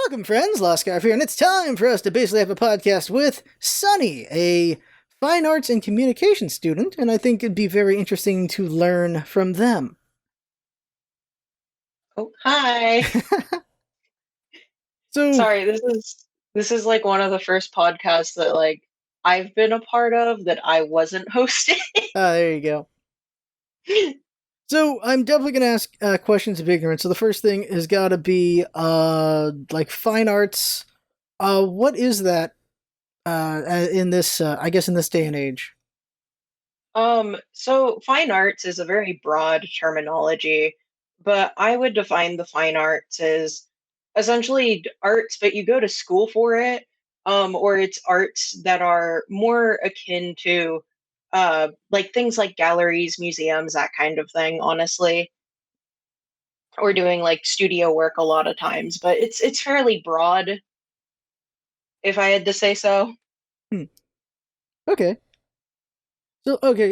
Welcome, friends. LostScarf here, and it's time for us to basically have a podcast with Sunny, a fine arts and communication student, and I think it'd be very interesting to learn from them. Oh, hi. So, Sorry, this is like one of the first podcasts that I've been a part of that I wasn't hosting. there you go. So, I'm definitely going to ask questions of ignorance. So, the first thing has got to be, like, fine arts. What is that, in this, I guess, in this day and age? So fine arts is a very broad terminology, but I would define the fine arts as essentially arts, but you go to school for it, or it's arts that are more akin to like things like galleries, museums, that kind of thing, honestly. Or doing like studio work a lot of times, but it's fairly broad, if I had to say so. Hmm. Okay.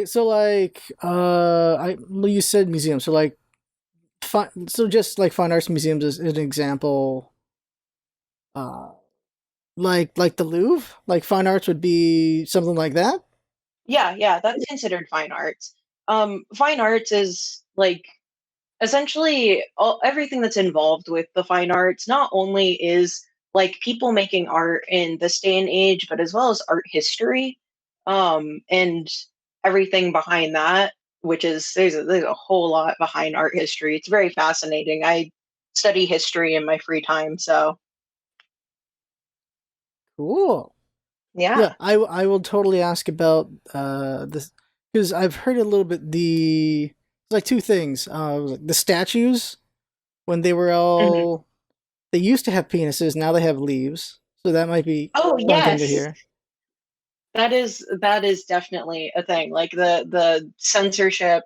So, like, well, you said museum. So, like, so just like fine arts museums is an example. Uh, like the Louvre, like fine arts would be something like that. Yeah, that's considered fine arts. Fine arts is like essentially everything that's involved with the fine arts. Not only is like people making art in this day and age, but as well as art history, and everything behind that. Which is there's a whole lot behind art history. It's very fascinating. I study history in my free time, so Cool. Yeah, yeah. I will totally ask about this because I've heard a little bit like two things. Like the statues when they were Mhm. all they used to have penises, now they have leaves. So that might be Oh one thing to yes, hear. that is definitely a thing. Like the censorship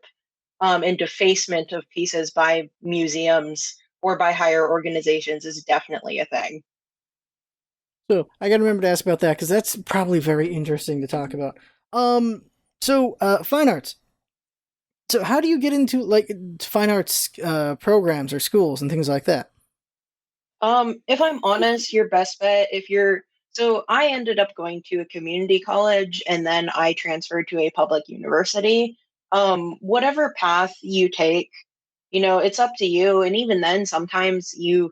and defacement of pieces by museums or by higher organizations is definitely a thing. So I gotta remember to ask about that because that's probably very interesting to talk about. Um, fine arts. So how do you get into like fine arts programs or schools and things like that? If I'm honest, your best bet if you're so I ended up going to a community college and then I transferred to a public university. Whatever path you take, it's up to you. And even then, sometimes you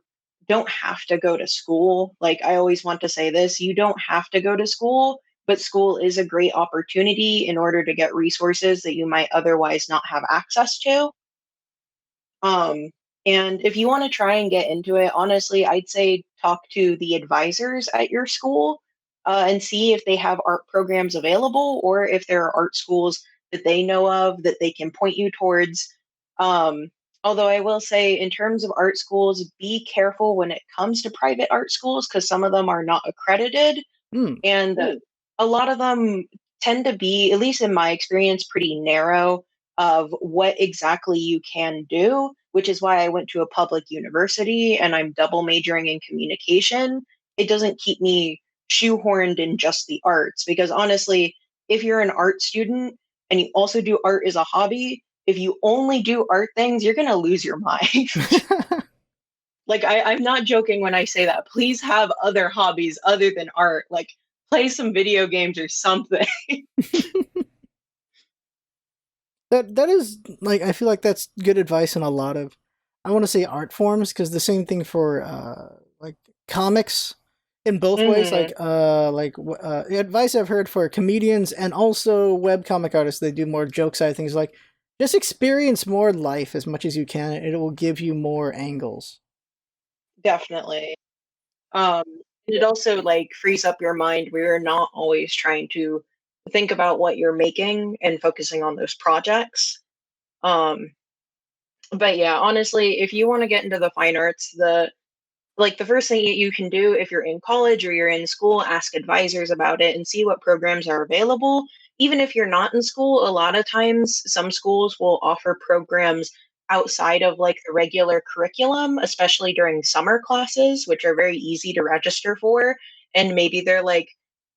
don't have to go to school. Like I always want to say this, you don't have to go to school, but school is a great opportunity in order to get resources that you might otherwise not have access to. Um, and if you want to try and get into it, honestly, I'd say talk to the advisors at your school and see if they have art programs available or if there are art schools that they know of that they can point you towards. Um, Although I will say, in terms of art schools, be careful when it comes to private art schools because some of them are not accredited Hmm. and a lot of them tend to be, at least in my experience, pretty narrow of what exactly you can do, which is why I went to a public university and I'm double majoring in communication. It doesn't keep me shoehorned in just the arts because honestly, if you're an art student and you also do art as a hobby, if you only do art things, you're going to lose your mind. Like I'm not joking when I say that. Please have other hobbies other than art. Like play some video games or something. That is like I feel like that's good advice in a lot of I want to say art forms because the same thing for like comics in both ways Hmm. advice I've heard for comedians and also web comic artists they do more joke side things like just experience more life as much as you can and it will give you more angles. Definitely. Um, it also like frees up your mind where you're not always trying to think about what you're making and focusing on those projects. Um, but yeah, honestly, if you want to get into the fine arts, the first thing you can do if you're in college or you're in school, ask advisors about it and see what programs are available. Even if you're not in school, a lot of times some schools will offer programs outside of like the regular curriculum, especially during summer classes, which are very easy to register for. And maybe they're like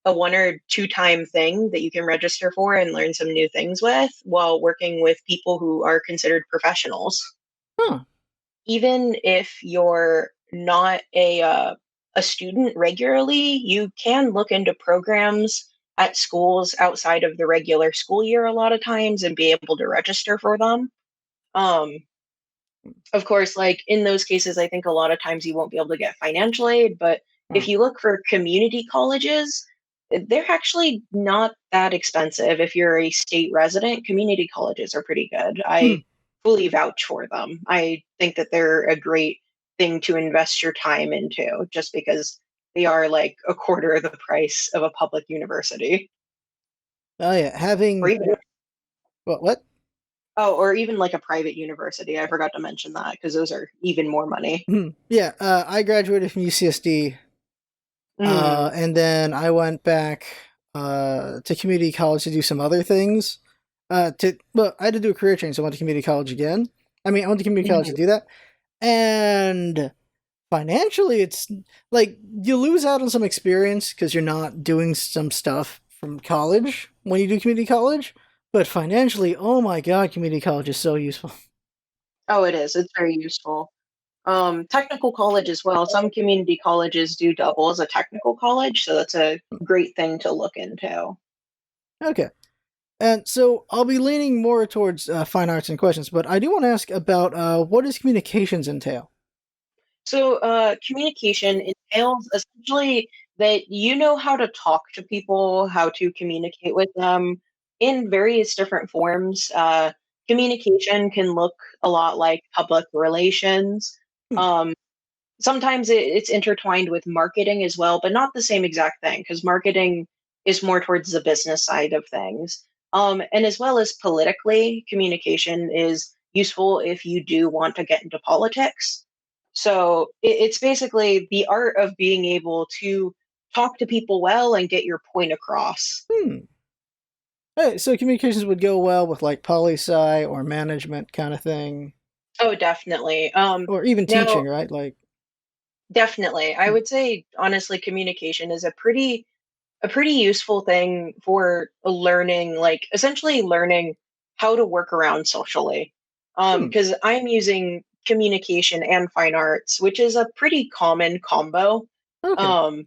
a one or two time thing that you can register for and learn some new things with while working with people who are considered professionals. Huh. Even if you're not a a student regularly, you can look into programs at schools outside of the regular school year a lot of times and be able to register for them. Um, of course, like in those cases, I think a lot of times you won't be able to get financial aid, but if Oh. you look for community colleges, they're actually not that expensive. If you're a state resident, community colleges are pretty good. Hmm. I fully vouch for them. I think that they're a great thing to invest your time into just because they are like a quarter of the price of a public university. Oh yeah, Or having even what? oh, or even like a private university. I forgot to mention that because those are even more money. Yeah, I graduated from UCSD, Mm, and then I went back to community college to do some other things. I had to do a career change, so I went to community college again. I mean, I went to community college to mhm. do that, and financially, it's like you lose out on some experience because you're not doing some stuff from college when you do community college. But financially, oh my god, community college is so useful. Oh, it is. It's very useful. Technical college as well. Some community colleges do double as a technical college, so that's a great thing to look into. Okay. And so I'll be leaning more towards fine arts and questions, but I do want to ask about what does communications entail? So, communication entails essentially that you know how to talk to people, how to communicate with them in various different forms. Communication can look a lot like public relations. Hmm. Um, Sometimes it's intertwined with marketing as well, but not the same exact thing because marketing is more towards the business side of things. And as well as politically, communication is useful if you do want to get into politics. So it's basically the art of being able to talk to people well and get your point across. Hmm. Hey, so communications would go well with like poli sci or management kind of thing, Oh, definitely. or even Now, teaching, right? Like, definitely, I hmm. would say honestly, communication is a pretty useful thing for learning, like essentially learning how to work around socially. Hmm. Because I'm using communication and fine arts, which is a pretty common combo. Okay. Um,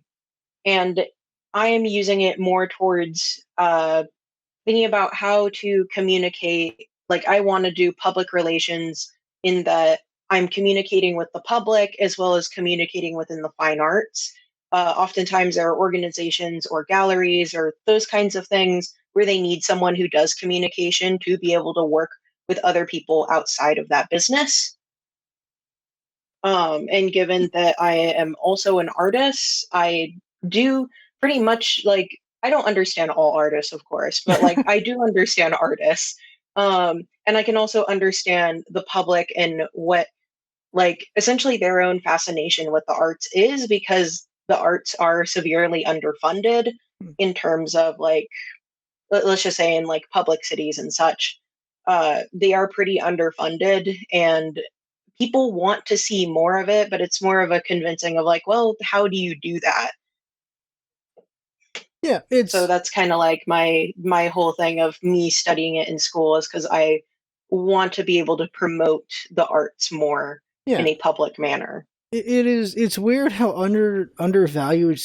and I am using it more towards thinking about how to communicate. Like, I want to do public relations in that I'm communicating with the public as well as communicating within the fine arts. Oftentimes, there are organizations or galleries or those kinds of things where they need someone who does communication to be able to work with other people outside of that business. And given that I am also an artist, I do pretty much like I don't understand all artists, of course, but like I do understand artists. And I can also understand the public and what like essentially their own fascination with the arts is because the arts are severely underfunded in terms of like let's just say in like public cities and such. They are pretty underfunded and people want to see more of it, but it's more of a convincing of like, well, how do you do that? Yeah, So it's that's kind of like my whole thing of me studying it in school is because I want to be able to promote the arts more in yeah. a public manner. It is. It's weird how undervalued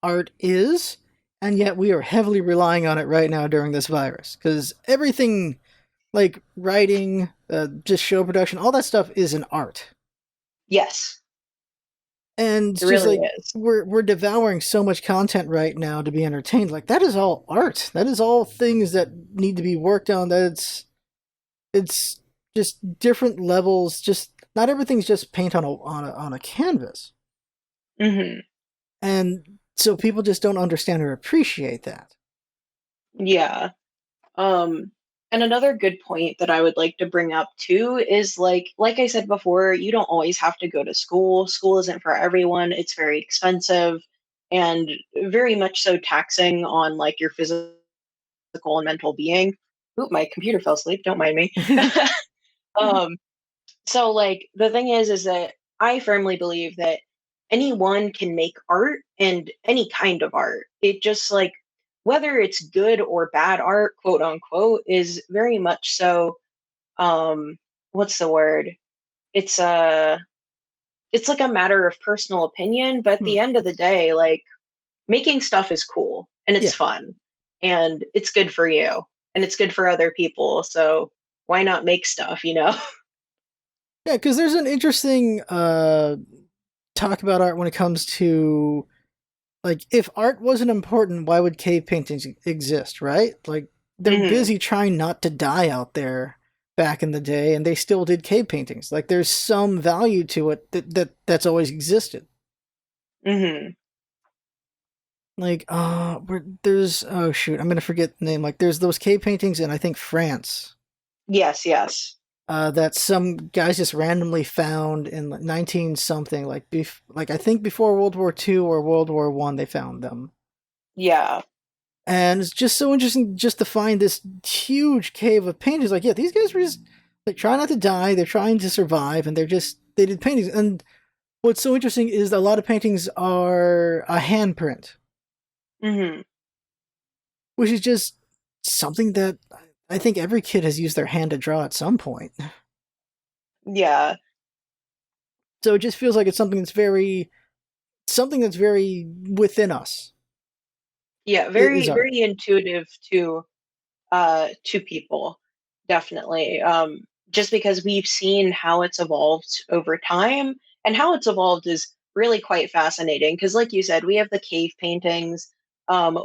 art is, and yet we are heavily relying on it right now during this virus because everything like writing, just show production, all that stuff is an art. Yes, And it's it just really like is. we're devouring so much content right now to be entertained. Like that is all art. That is all things that need to be worked on. It's just different levels. Just not everything's just paint on a canvas. Hmm. And so people just don't understand or appreciate that. Yeah. Um, and another good point that I would like to bring up too is like I said before, you don't always have to go to school. School isn't for everyone. It's very expensive and very much so taxing on like your physical and mental being. Oop, my computer fell asleep. Don't mind me. um, so like the thing is that I firmly believe that anyone can make art and any kind of art. It just like whether it's good or bad art, quote unquote, is very much so what's the word? It's it's like a matter of personal opinion, but at Hmm. the end of the day, like making stuff is cool and it's Yeah. fun and it's good for you and it's good for other people. So why not make stuff, you know? Yeah, because there's an interesting talk about art when it comes to like if art wasn't important, why would cave paintings exist, right? Like they're Hmm. busy trying not to die out there back in the day, and they still did cave paintings. Like there's some value to it that's always existed. Hmm. Like there's oh shoot, I'm gonna forget the name. Like there's those cave paintings in I think France. Yes, yes. That some guys just randomly found in like 19 something, like I think before World War II or World War One, they found them. Yeah. And it's just so interesting just to find this huge cave of paintings. Like, yeah, these guys were just they try not to die, they're trying to survive, and they did paintings. And what's so interesting is a lot of paintings are a handprint, Hmm. which is just something that I think every kid has used their hand to draw at some point. Yeah. So it just feels like it's something that's very within us. Yeah. Is Very, art. very intuitive to people, definitely. Just because we've seen how it's evolved over time, and how it's evolved is really quite fascinating. Because, like you said, we have the cave paintings.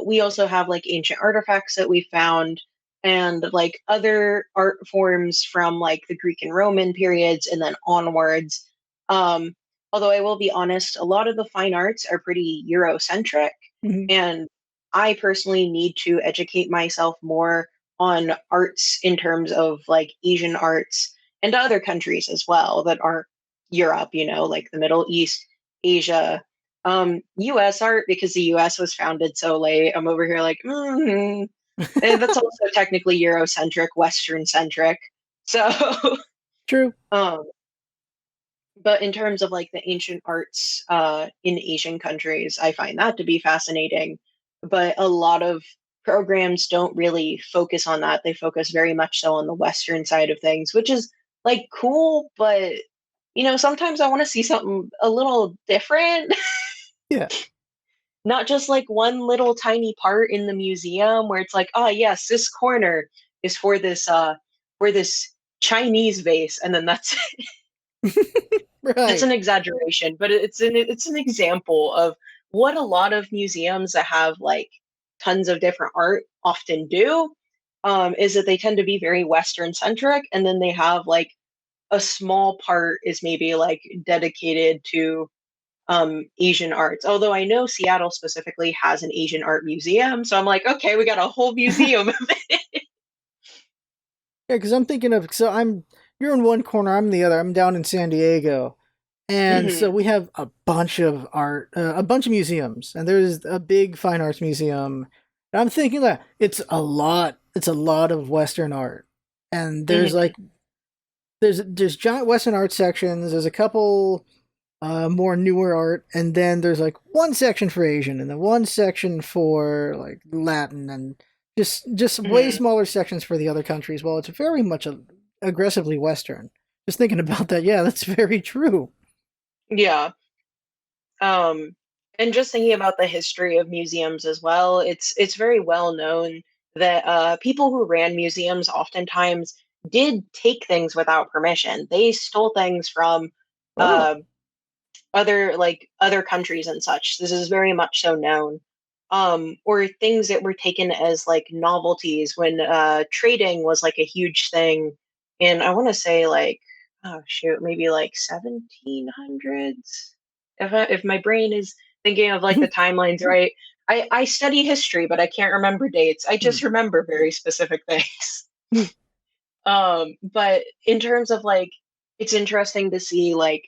We also have like ancient artifacts that we found, and like other art forms from like the Greek and Roman periods, and then onwards. Um, Although I will be honest, a lot of the fine arts are pretty Eurocentric, Mhm. and I personally need to educate myself more on arts in terms of like Asian arts and other countries as well that aren't Europe, you know, like the Middle East, Asia, US art, because the US was founded so late. I'm over here like, and that's also technically Eurocentric, Western centric. So, True. um, but in terms of like the ancient arts in Asian countries, I find that to be fascinating. But a lot of programs don't really focus on that. They focus very much so on the Western side of things, which is like cool, but you know, sometimes I want to see something a little different, Yeah. not just like one little tiny part in the museum where it's like, oh yes, this corner is for this Chinese vase, and then that's it's Right. an exaggeration, but it's an example of what a lot of museums that have like tons of different art often do. Is that they tend to be very Western centric, and then they have like a small part is maybe like dedicated to Asian arts. Although I know Seattle specifically has an Asian art museum, so I'm like, okay, we got a whole museum. Yeah, because I'm thinking of so I'm you're in one corner, I'm in the other. I'm down in San Diego, and so Hmm. we have a bunch of art, a bunch of museums, and there's a big fine arts museum. And I'm thinking that it's a lot. It's a lot of Western art, and Hmm. there's giant Western art sections. There's a couple more newer art, and then there's like one section for Asian, and then one section for like Latin, and just way Hmm. smaller sections for the other countries. Well, it's very much aggressively Western. Just thinking about that, yeah, that's very true. Yeah. Um, and just thinking about the history of museums as well, it's very well known that people who ran museums oftentimes did take things without permission. They stole things from Oh, uh, other countries and such. This is very much so known. Or things that were taken as like novelties when trading was like a huge thing in, I want to say like, oh shoot, maybe like 1700s. If my brain is thinking of like the timelines right, I study history, but I can't remember dates. I Hmm. just remember very specific things. But in terms of like, it's interesting to see like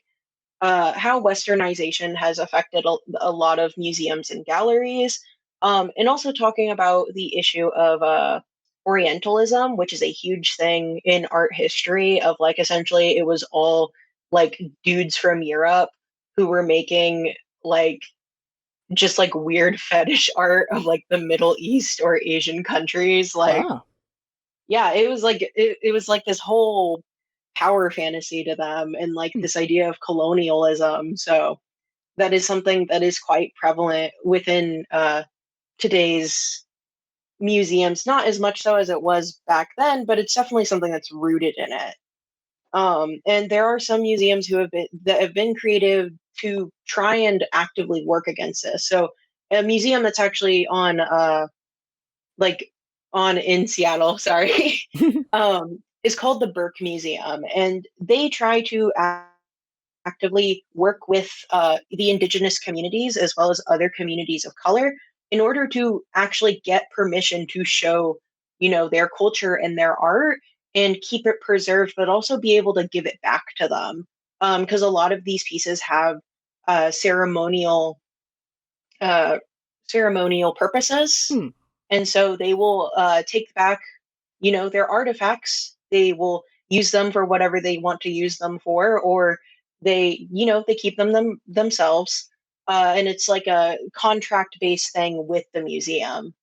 how westernization has affected a lot of museums and galleries, and also talking about the issue of Orientalism, which is a huge thing in art history. Of like essentially, it was all like dudes from Europe who were making like just like weird fetish art of like the Middle East or Asian countries. Like, wow. yeah, it was like it was like this whole. power fantasy to them and like Hmm. this idea of colonialism. So that is something that is quite prevalent within today's museums, not as much so as it was back then, but it's definitely something that's rooted in it. And there are some museums who have been creative to try and actively work against this. So a museum that's actually on like on in Seattle, sorry, is called the Burke Museum, and they try to actively work with the indigenous communities as well as other communities of color in order to actually get permission to show, their culture and their art and keep it preserved, but also be able to give it back to them. Because a lot of these pieces have uh, ceremonial uh, ceremonial purposes, Hmm. and so they will take back, their artifacts. They will use them for whatever they want to use them for, or they keep them themselves. And it's like a contract based thing with the museum,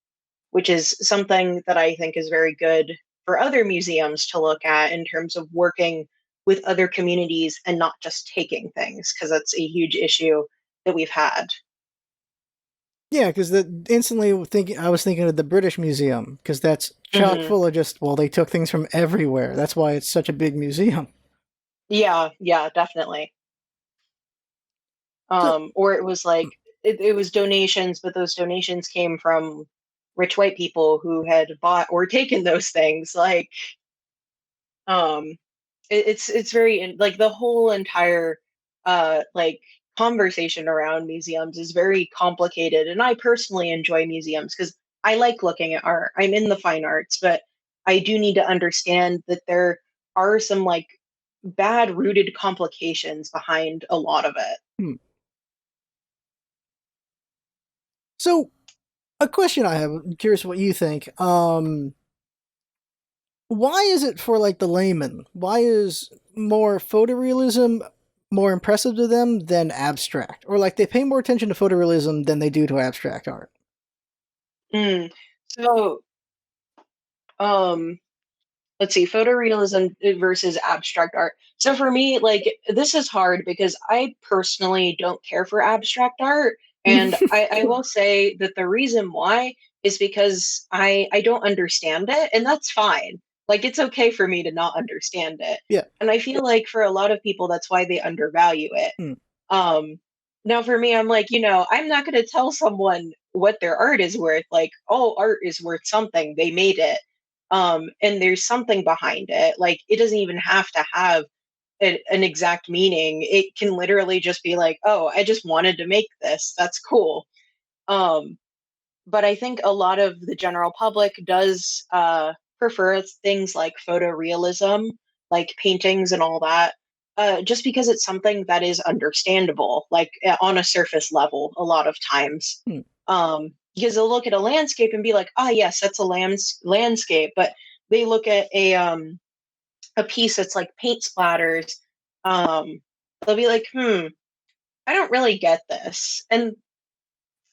which is something that I think is very good for other museums to look at in terms of working with other communities and not just taking things, because that's a huge issue that we've had. Yeah, because the instantly thinking I was thinking of the British Museum because that's chock Hmm. full of just well they took things from everywhere. That's why it's such a big museum. Yeah, yeah, definitely. So, Or it was like it was donations, but those donations came from rich white people who had bought or taken those things. Like, um, it's very like the whole entire like conversation around museums is very complicated, and I personally enjoy museums because I like looking at art. I'm in the fine arts, but I do need to understand that there are some like bad rooted complications behind a lot of it. hmm. So a question I have, I'm curious what you think. Why is it for like the layman? Why is more photorealism more impressive to them than abstract? Or like they pay more attention to photorealism than they do to abstract art? Mm. So, um, let's see, photorealism versus abstract art. So for me, like this is hard because I personally don't care for abstract art. And I will say that the reason why is because I don't understand it, and that's fine. Like it's okay for me to not understand it. Yeah. And I feel like for a lot of people, that's why they undervalue it. Hmm. Um, Now for me, I'm like, I'm not going to tell someone what their art is worth. Like, oh, art is worth something. They made it. And there's something behind it. Like, it doesn't even have to have an exact meaning. It can literally just be like, oh, I just wanted to make this. That's cool. Um, but I think a lot of the general public does prefer things like photorealism, like paintings and all that, just because it's something that is understandable, like on a surface level, a lot of times. Hmm. Because they'll look at a landscape and be like, "Ah, yes, that's a landscape," but they look at a piece that's like paint splatters. Um, they'll be like, "Hmm, I don't really get this," and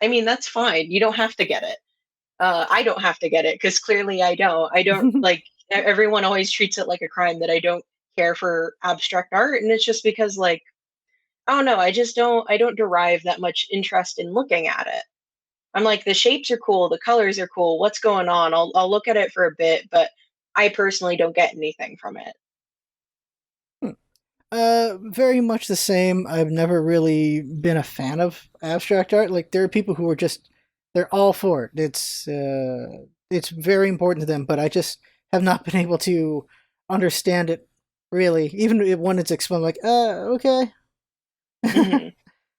I mean that's fine. You don't have to get it. I don't have to get it because clearly I don't. I don't like everyone always treats it like a crime that I don't care for abstract art, and it's just because like I don't know. I just don't. I don't derive that much interest in looking at it. I'm like the shapes are cool, the colors are cool. What's going on? I'll look at it for a bit, but I personally don't get anything from it. Hmm. Very much the same. I've never really been a fan of abstract art. Like there are people who are just they're all for it. It's very important to them, but I just have not been able to understand it really. Even when it's explained, like, okay. Hmm.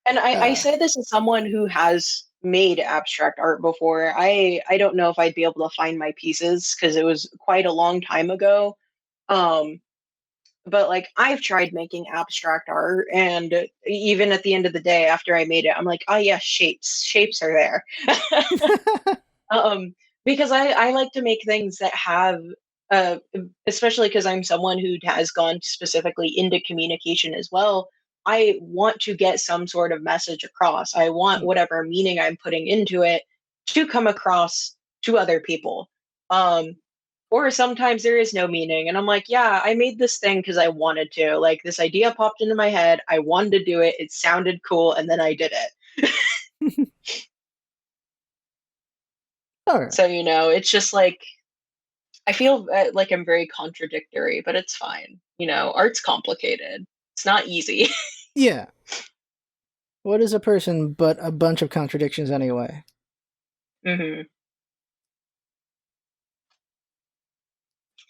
And I uh, say this as someone who has made abstract art before. I don't know if I'd be able to find my pieces because it was quite a long time ago. Um, but like I've tried making abstract art, and even at the end of the day after I made it, I'm like, oh yeah, shapes are there. um, because I like to make things that have uh, especially because I'm someone who has gone specifically into communication as well. I want to get some sort of message across. I want whatever meaning I'm putting into it to come across to other people. Um, Or sometimes there is no meaning. And I'm like, yeah, I made this thing because I wanted to. Like this idea popped into my head. I wanted to do it. It sounded cool. And then I did it. All right. So, it's just like, I feel like I'm very contradictory, but it's fine. Art's complicated. It's not easy. Yeah. What is a person but a bunch of contradictions anyway? hmm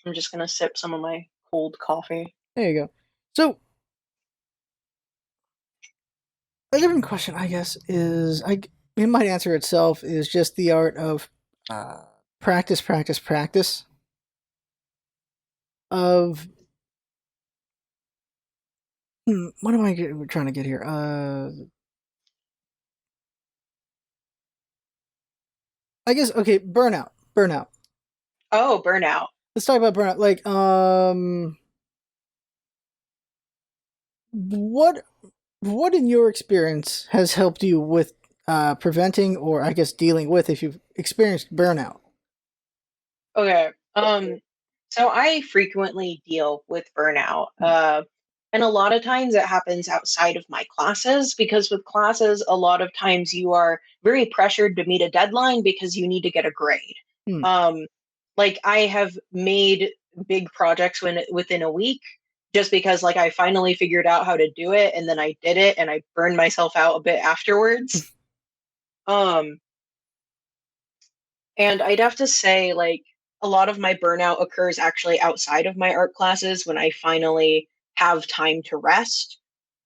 I'm just going to sip some of my cold coffee. There you go. So a different question, I guess, is it might answer itself is just the art of uh, practice, practice, practice. Of what am I trying to get here? I guess okay, burnout, burnout. Oh, burnout. Let's talk about burnout. Like, what what in your experience has helped you with preventing or I guess dealing with if you've experienced burnout? Okay. So I frequently deal with burnout. And a lot of times it happens outside of my classes because with classes, a lot of times you are very pressured to meet a deadline because you need to get a grade. Hmm. Um, like I have made big projects within a week just because like I finally figured out how to do it and then I did it and I burned myself out a bit afterwards. Um, and I'd have to say, like, a lot of my burnout occurs actually outside of my art classes when I finally have time to rest.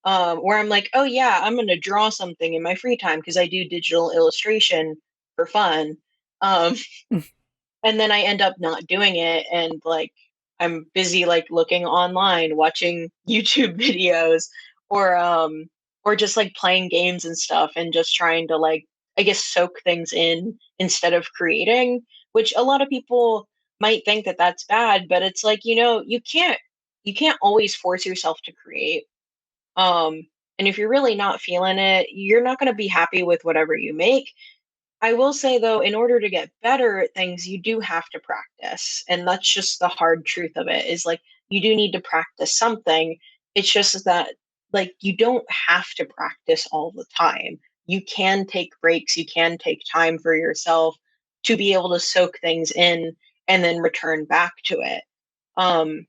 Where I'm like, oh, yeah, I'm going to draw something in my free time because I do digital illustration for fun. Um, and then I end up not doing it. And like, I'm busy, like, looking online, watching YouTube videos, or, um, or just like playing games and stuff and just trying to, like, I guess, soak things in instead of creating, which a lot of people might think that that's bad, but it's like, you can't always force yourself to create. Um, and if you're really not feeling it, you're not going to be happy with whatever you make. I will say though, in order to get better at things, you do have to practice. And that's just the hard truth of it is like you do need to practice something. It's just that like you don't have to practice all the time. You can take breaks, you can take time for yourself to be able to soak things in and then return back to it. Um,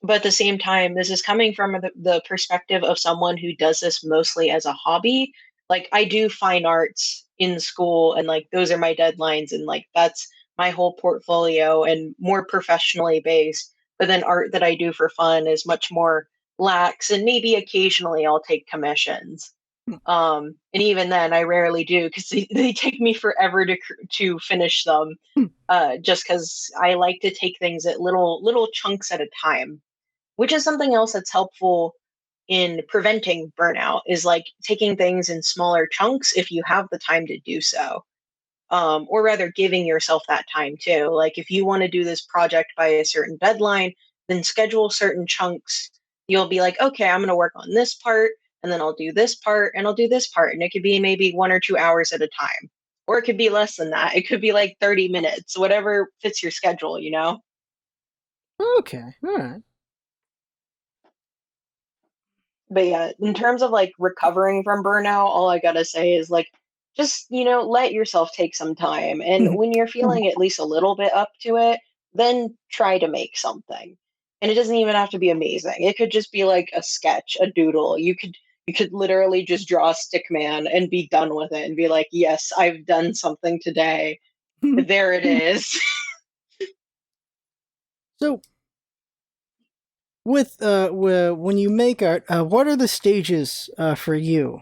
but at the same time, this is coming from the perspective of someone who does this mostly as a hobby. Like I do fine arts in school and like those are my deadlines and like that's my whole portfolio and more professionally based. But then art that I do for fun is much more lax and maybe occasionally I'll take commissions. And even then I rarely do because they take me forever to finish them. Just because I like to take things at little chunks at a time, which is something else that's helpful in preventing burnout is like taking things in smaller chunks if you have the time to do so, or rather giving yourself that time too. Like if you want to do this project by a certain deadline, then schedule certain chunks. You'll be like, okay, I'm going to work on this part and then I'll do this part and I'll do this part, and it could be maybe 1 or 2 hours at a time, or it could be less than that. It could be like 30 minutes, whatever fits your schedule. Okay, all right. But yeah, in terms of like recovering from burnout, all I gotta say is like just, let yourself take some time. And when you're feeling at least a little bit up to it, then try to make something. And it doesn't even have to be amazing. It could just be like a sketch, a doodle. You could literally just draw a stick man and be done with it and be like, yes, I've done something today. There it is. So with when you make art, what are the stages for you?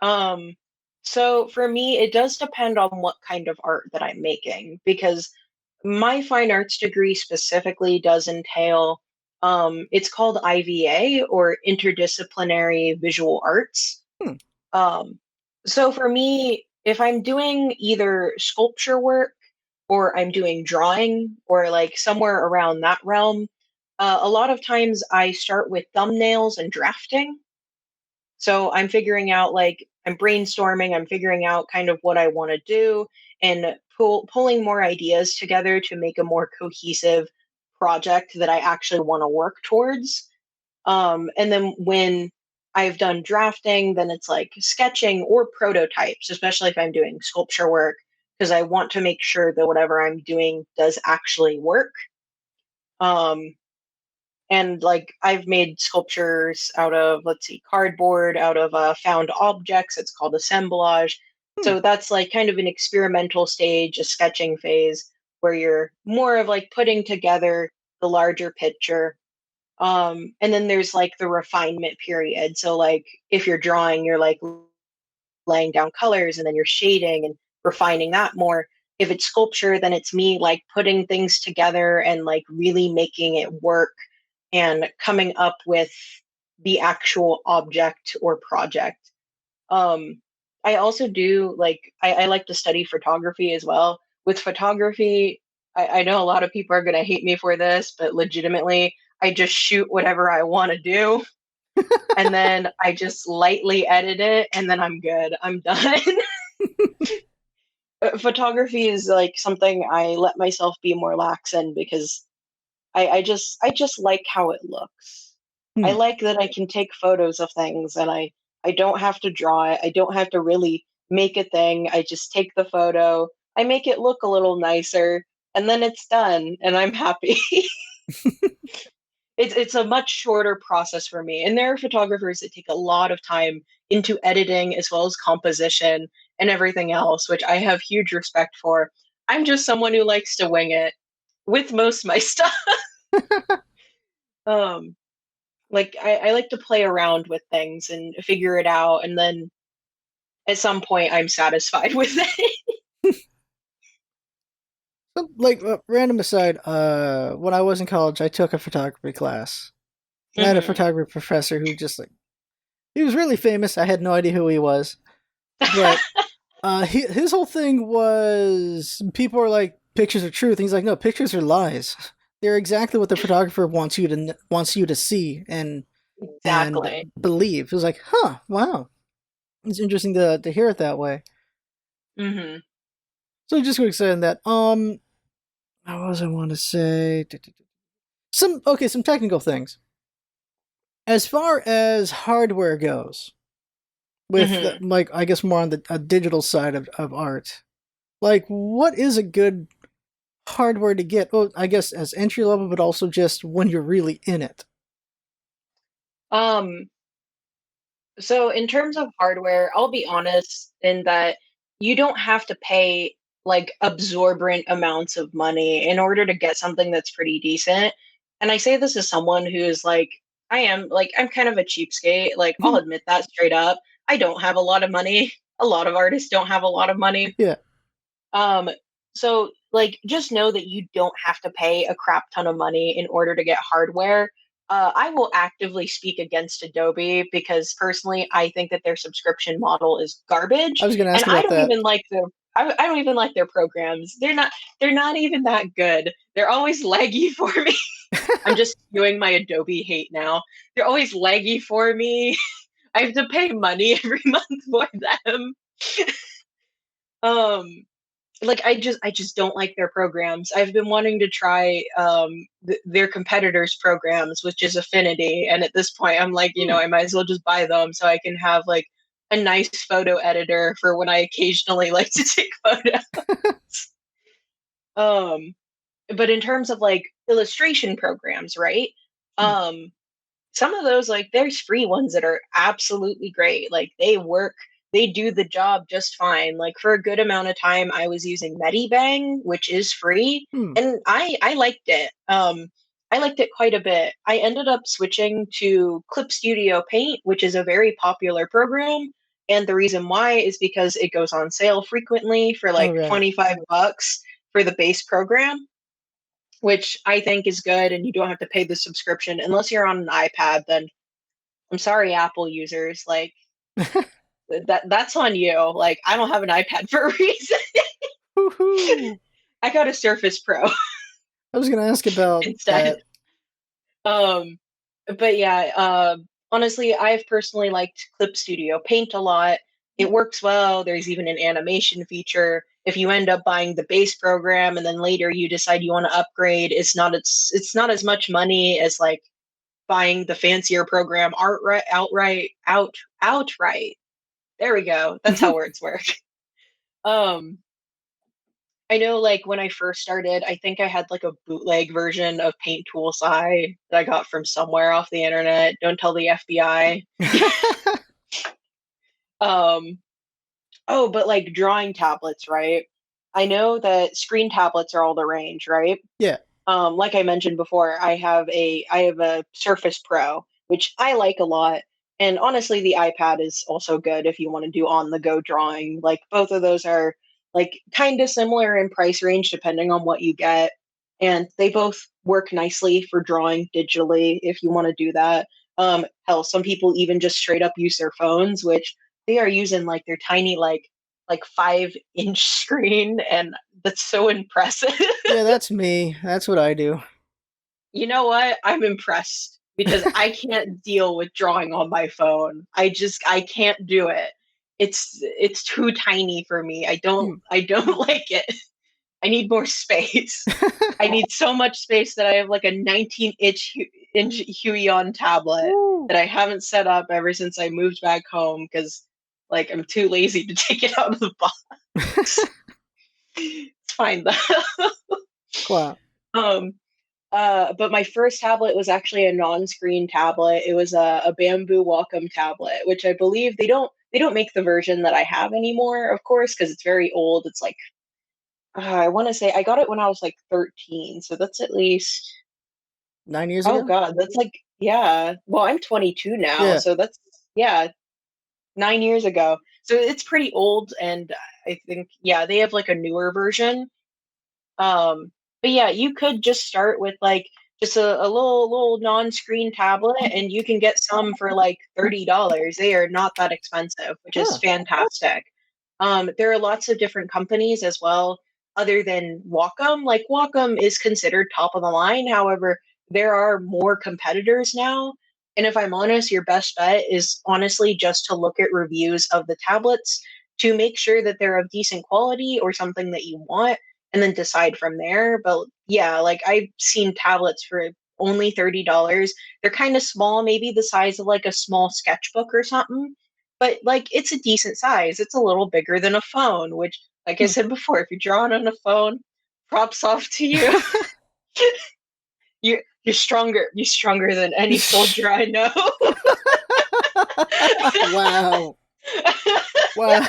Um, so for me, it does depend on what kind of art that I'm making because my fine arts degree specifically does entail, it's called IVA or interdisciplinary visual arts. Hmm. Um, so for me, if I'm doing either sculpture work or I'm doing drawing or like somewhere around that realm, a lot of times I start with thumbnails and drafting. So I'm figuring out like I'm brainstorming, I'm figuring out kind of what I want to do. And pulling more ideas together to make a more cohesive project that I actually want to work towards. And then when I've done drafting, then it's like sketching or prototypes, especially if I'm doing sculpture work, because I want to make sure that whatever I'm doing does actually work. Um, and like I've made sculptures out of, let's see, cardboard, out of found objects. It's called assemblage. Hmm. So that's like kind of an experimental stage, a sketching phase where you're more of like putting together the larger picture. And then there's like the refinement period. So like if you're drawing, you're like laying down colors and then you're shading and refining that more. If it's sculpture, then it's me like putting things together and like really making it work and coming up with the actual object or project. Um, I also do like I like to study photography as well. With photography, I know a lot of people are gonna hate me for this, but legitimately, I just shoot whatever I want to do, and then I just lightly edit it, and then I'm good. I'm done. Photography is like something I let myself be more lax in because I just like how it looks. I Hmm. like that I can take photos of things and I don't have to draw it. I don't have to really make a thing. I just take the photo. I make it look a little nicer and then it's done and I'm happy. It's a much shorter process for me. And there are photographers that take a lot of time into editing as well as composition and everything else, which I have huge respect for. I'm just someone who likes to wing it with most of my stuff. Um like I like to play around with things and figure it out and then at some point I'm satisfied with it. So, like, random aside, when I was in college, I took a photography class, and I had a Hmm. photography professor who just like he was really famous. I had no idea who he was, but his whole thing was people are like pictures are truth. And he's like, no, pictures are lies. They're exactly what the photographer wants you to see and Exactly. believe. It was like, huh, wow, it's interesting to hear it that way. Hmm. So just quick saying that. What was I want to say? Some technical things. As far as hardware goes, with Hmm. like I guess more on the digital side of art, like what is a good hardware to get? Well, I guess as entry level, but also just when you're really in it. um so in terms of hardware, I'll be honest in that you don't have to pay like absorbent amounts of money in order to get something that's pretty decent. And I say this as someone who's like I'm kind of a cheapskate. Like I'll admit that straight up. I don't have a lot of money. A lot of artists don't have a lot of money. Yeah. Um, so like just know that you don't have to pay a crap ton of money in order to get hardware. I will actively speak against Adobe because personally I think that their subscription model is I garbage was gonna and ask about that. I don't even like their programs. They're not even that good. They're always laggy for me. I'm just spewing my Adobe hate now. They're always laggy for me. I have to pay money every month for them. Um like I just don't like their programs. I've been wanting to try their competitors' programs, which is Affinity, and at this point, I'm like, Hmm. I might as well just buy them so I can have like a nice photo editor for when I occasionally like to take photos. Um, but in terms of like illustration programs, right? Hmm. Um, some of those like there's free ones that are absolutely great. Like they work, they do the job just fine. Like for a good amount of time I was using Medibang, which is free, Hmm. and I liked it. I liked it quite a bit. I ended up switching to Clip Studio Paint, which is a very popular program, and the reason why is because it goes on sale frequently for Oh like right. 25 bucks for the base program, which I think is good, and you don't have to pay the subscription unless you're on an iPad. Then I'm sorry, Apple users. Like that's on you. Like I don't have an iPad for a reason. Woohoo! I got a Surface Pro I was gonna ask about instead. that. Um, but yeah, honestly, I've personally liked Clip Studio Paint a lot. It works well. There's even an animation feature. if you end up buying the base program and then later you decide you want to upgrade, it's not as much money as like buying the fancier program outright. There we go. That's how words work. Um, I know like when I first started, I think I had like a bootleg version of Paint Tool Sci that I got from somewhere off the internet. Don't tell the FBI. Um, oh, but like drawing tablets, right? I know that screen tablets are all the range, right? Yeah. Like I mentioned before, I have a Surface Pro, which I like a lot. And honestly, the iPad is also good if you want to do on the go drawing. Like both of those are like kind of similar in price range depending on what you get. And they both work nicely for drawing digitally if you want to do that. Hell, some people even just straight up use their phones, which they are using like their tiny like 5-inch screen, and that's so impressive. Yeah, that's me. That's what I do. You know what? I'm impressed because I can't deal with drawing on my phone. I can't do it. It's too tiny for me. Hmm. I don't like it. I need more space. I need so much space that I have like a 19-inch Huion tablet Woo. that I haven't set up ever since I moved back home because like I'm too lazy to take it out of the box. It's fine though. Wow. um but my first tablet was actually a non-screen tablet. It was a bamboo Wacom tablet, which I believe they don't make the version that I have anymore, of course, because it's very old. It's like I want to say I got it when I was like 13, so that's at least 9 years oh ago? god, that's like yeah. Well, I'm 22 now, Yeah. so that's yeah, 9 years ago. So it's pretty old, and I think yeah, they have like a newer version. But yeah, you could just start with like just a little non-screen tablet and you can get some for like $30. They are not that expensive, which is Huh. fantastic. There are lots of different companies as well, other than Wacom. Like Wacom is considered top of the line. However, there are more competitors now. And if I'm honest, your best bet is honestly just to look at reviews of the tablets to make sure that they're of decent quality or something that you want and then decide from there. But yeah, like I've seen tablets for only $30. They're kind of small, maybe the size of like a small sketchbook or something. But like it's a decent size. It's a little bigger than a phone, which like I Hmm. said before, if you're drawing on a phone, props off to you. You're stronger. You're stronger than any soldier I know. Wow. Wow.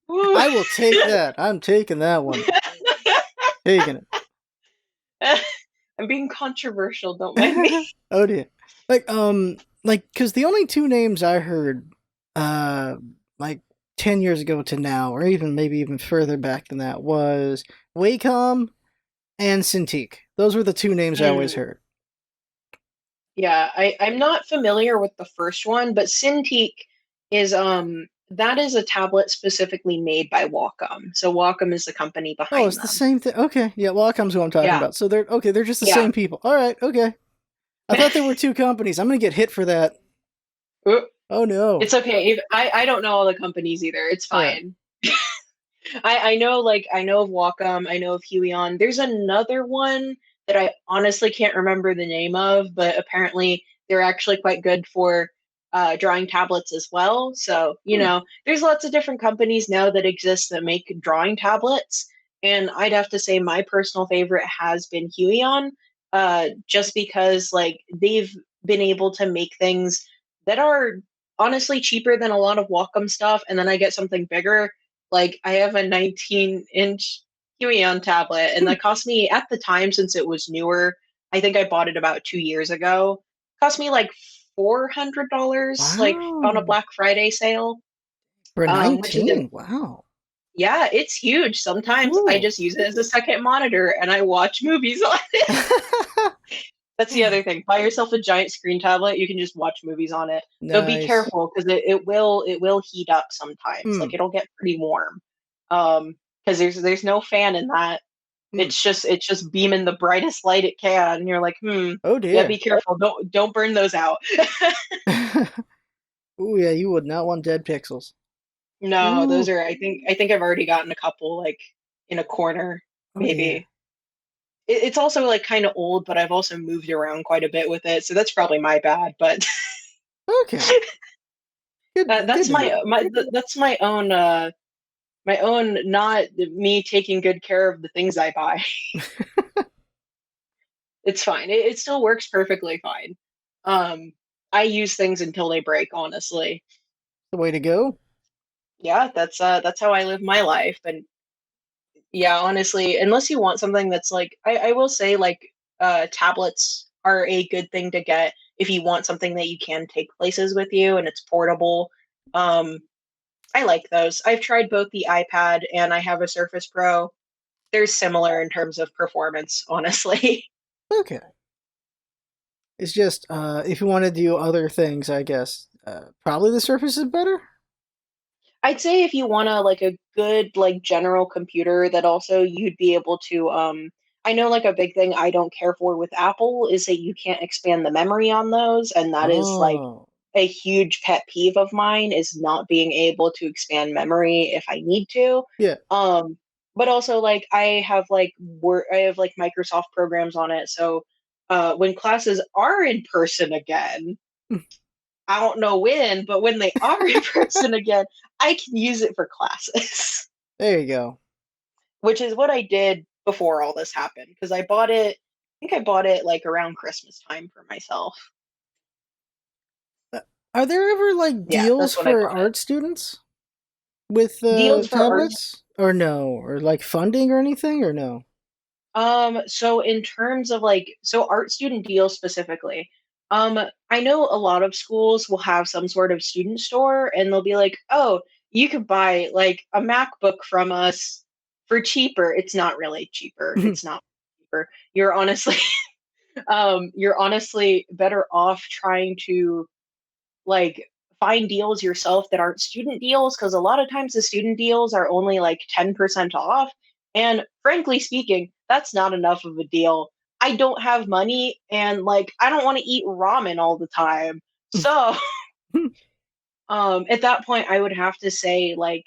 Woo. I will take that. I'm taking that one. Taking I'm being controversial, don't mind me. it. Oh dear. Like, cause the only two names I heard, uh, like 10 years ago to now, or even maybe even further back than that, was Wacom and Cintiq. Those were the two names I always Hmm. heard. Yeah, I'm not familiar with the first one, but Cintiq is that is a tablet specifically made by Wacom. So Wacom is the company Oh, behind it's the them. same thing. Okay, yeah, Wacom's who I'm talking Yeah, about. So they're okay. They're just the yeah. same people. All right, okay. I thought there were two companies. I'm gonna get hit for that. Oop, Oh no. it's okay. I don't know all the companies either. It's All right. fine. I know like I know of Wacom, I know of Huion. There's another one that I honestly can't remember the name of, but apparently they're actually quite good for drawing tablets as well. So, you Hmm. know, there's lots of different companies now that exist that make drawing tablets. And I'd have to say my personal favorite has been Huion, just because like they've been able to make things that are honestly cheaper than a lot of Wacom stuff, and then I get something bigger like I have a 19-inch Huion tablet, and Hmm. that cost me at the time since it was newer. I think I bought it about 2 years ago. Cost me like $400, like on a Wow. Black Friday sale. For Which is 19. Wow. yeah, it's huge. Sometimes I Ooh. just use it as a second monitor and I watch movies on it. That's the other thing. Buy yourself a giant screen tablet. You can just watch movies on it. Though be Nice. careful because it will heat up sometimes. Hmm. Like it'll get pretty warm. Because there's no fan in that. Hmm. It's just beaming the brightest light it can. And you're like, Oh yeah, dear. be careful. Don't burn those out. Ooh, yeah, you would not want dead pixels. No, those Ooh, are I think I've already gotten a couple like in a corner, oh dear. maybe. It's also like kind of old, but I've also moved around quite a bit with it, so that's probably my bad. But Okay, good that's to know. that's my own not me taking good care of the things I buy. It's fine. It still works perfectly fine. Um, I use things until they break, honestly. The way to go. Yeah, that's how I live my life. And yeah, honestly, unless you want something that's like I will say like tablets are a good thing to get if you want something that you can take places with you and it's portable. Um, I like those. I've tried both the iPad and I have a Surface Pro. They're similar in terms of performance, honestly. Okay. It's just if you want to do other things, I guess probably the Surface is better. I'd say if you want to like a good like general computer that also you'd be able to I know like a big thing I don't care for with Apple is that you can't expand the memory on those, and that is like Oh, a huge pet peeve of mine is not being able to expand memory if I need to. yeah. Um but also like I have like Microsoft programs on it, so when classes are in person again, I don't know when, but when they are in person again, I can use it for classes, There you go. which is what I did before all this happened because I bought it. I think I bought it like around Christmas time for myself. Uh, Are there ever like Yeah, deals that's when I for bought it. art students with Deals for art. tablets, or no, or like funding or anything, or no? So in terms of like, so art student deals specifically, I know a lot of schools will have some sort of student store and they'll be like, oh, you could buy like a MacBook from us for cheaper. It's not really cheaper. It's not cheaper. You're honestly, you're honestly better off trying to like find deals yourself that aren't student deals because a lot of times the student deals are only like 10% off, and frankly speaking that's not enough of a deal. I don't have money and like I don't want to eat ramen all the time, so at that point I would have to say like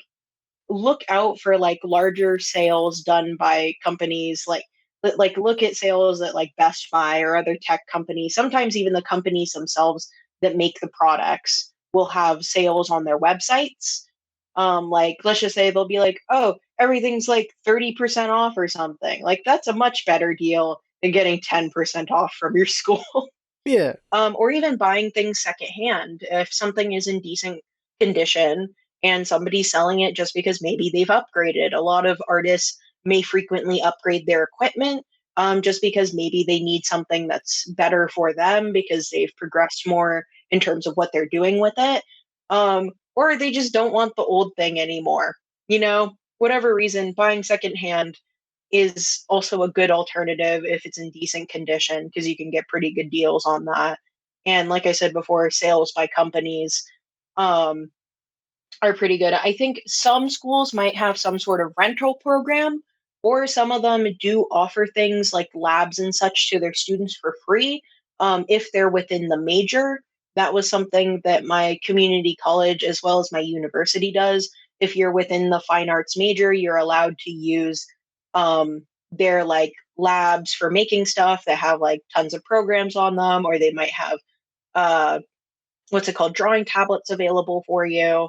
look out for like larger sales done by companies like look at sales at like Best Buy or other tech companies. Sometimes even the companies themselves that make the products will have sales on their websites. Like let's just say they'll be like, "Oh, everything's like 30% off or something." Like that's a much better deal than getting 10% off from your school. Yeah. Or even buying things secondhand. If something is in decent condition and somebody's selling it just because maybe they've upgraded, a lot of artists may frequently upgrade their equipment just because maybe they need something that's better for them because they've progressed more in terms of what they're doing with it. Or they just don't want the old thing anymore. Whatever reason, buying secondhand is also a good alternative if it's in decent condition because you can get pretty good deals on that. And like I said before, sales by companies um, are pretty good. I think some schools might have some sort of rental program, or some of them do offer things like labs and such to their students for free if they're within the major. That was something that my community college as well as my university does. If you're within the fine arts major, you're allowed to use their like labs for making stuff that have like tons of programs on them, or they might have uh, what's it called, drawing tablets available for you.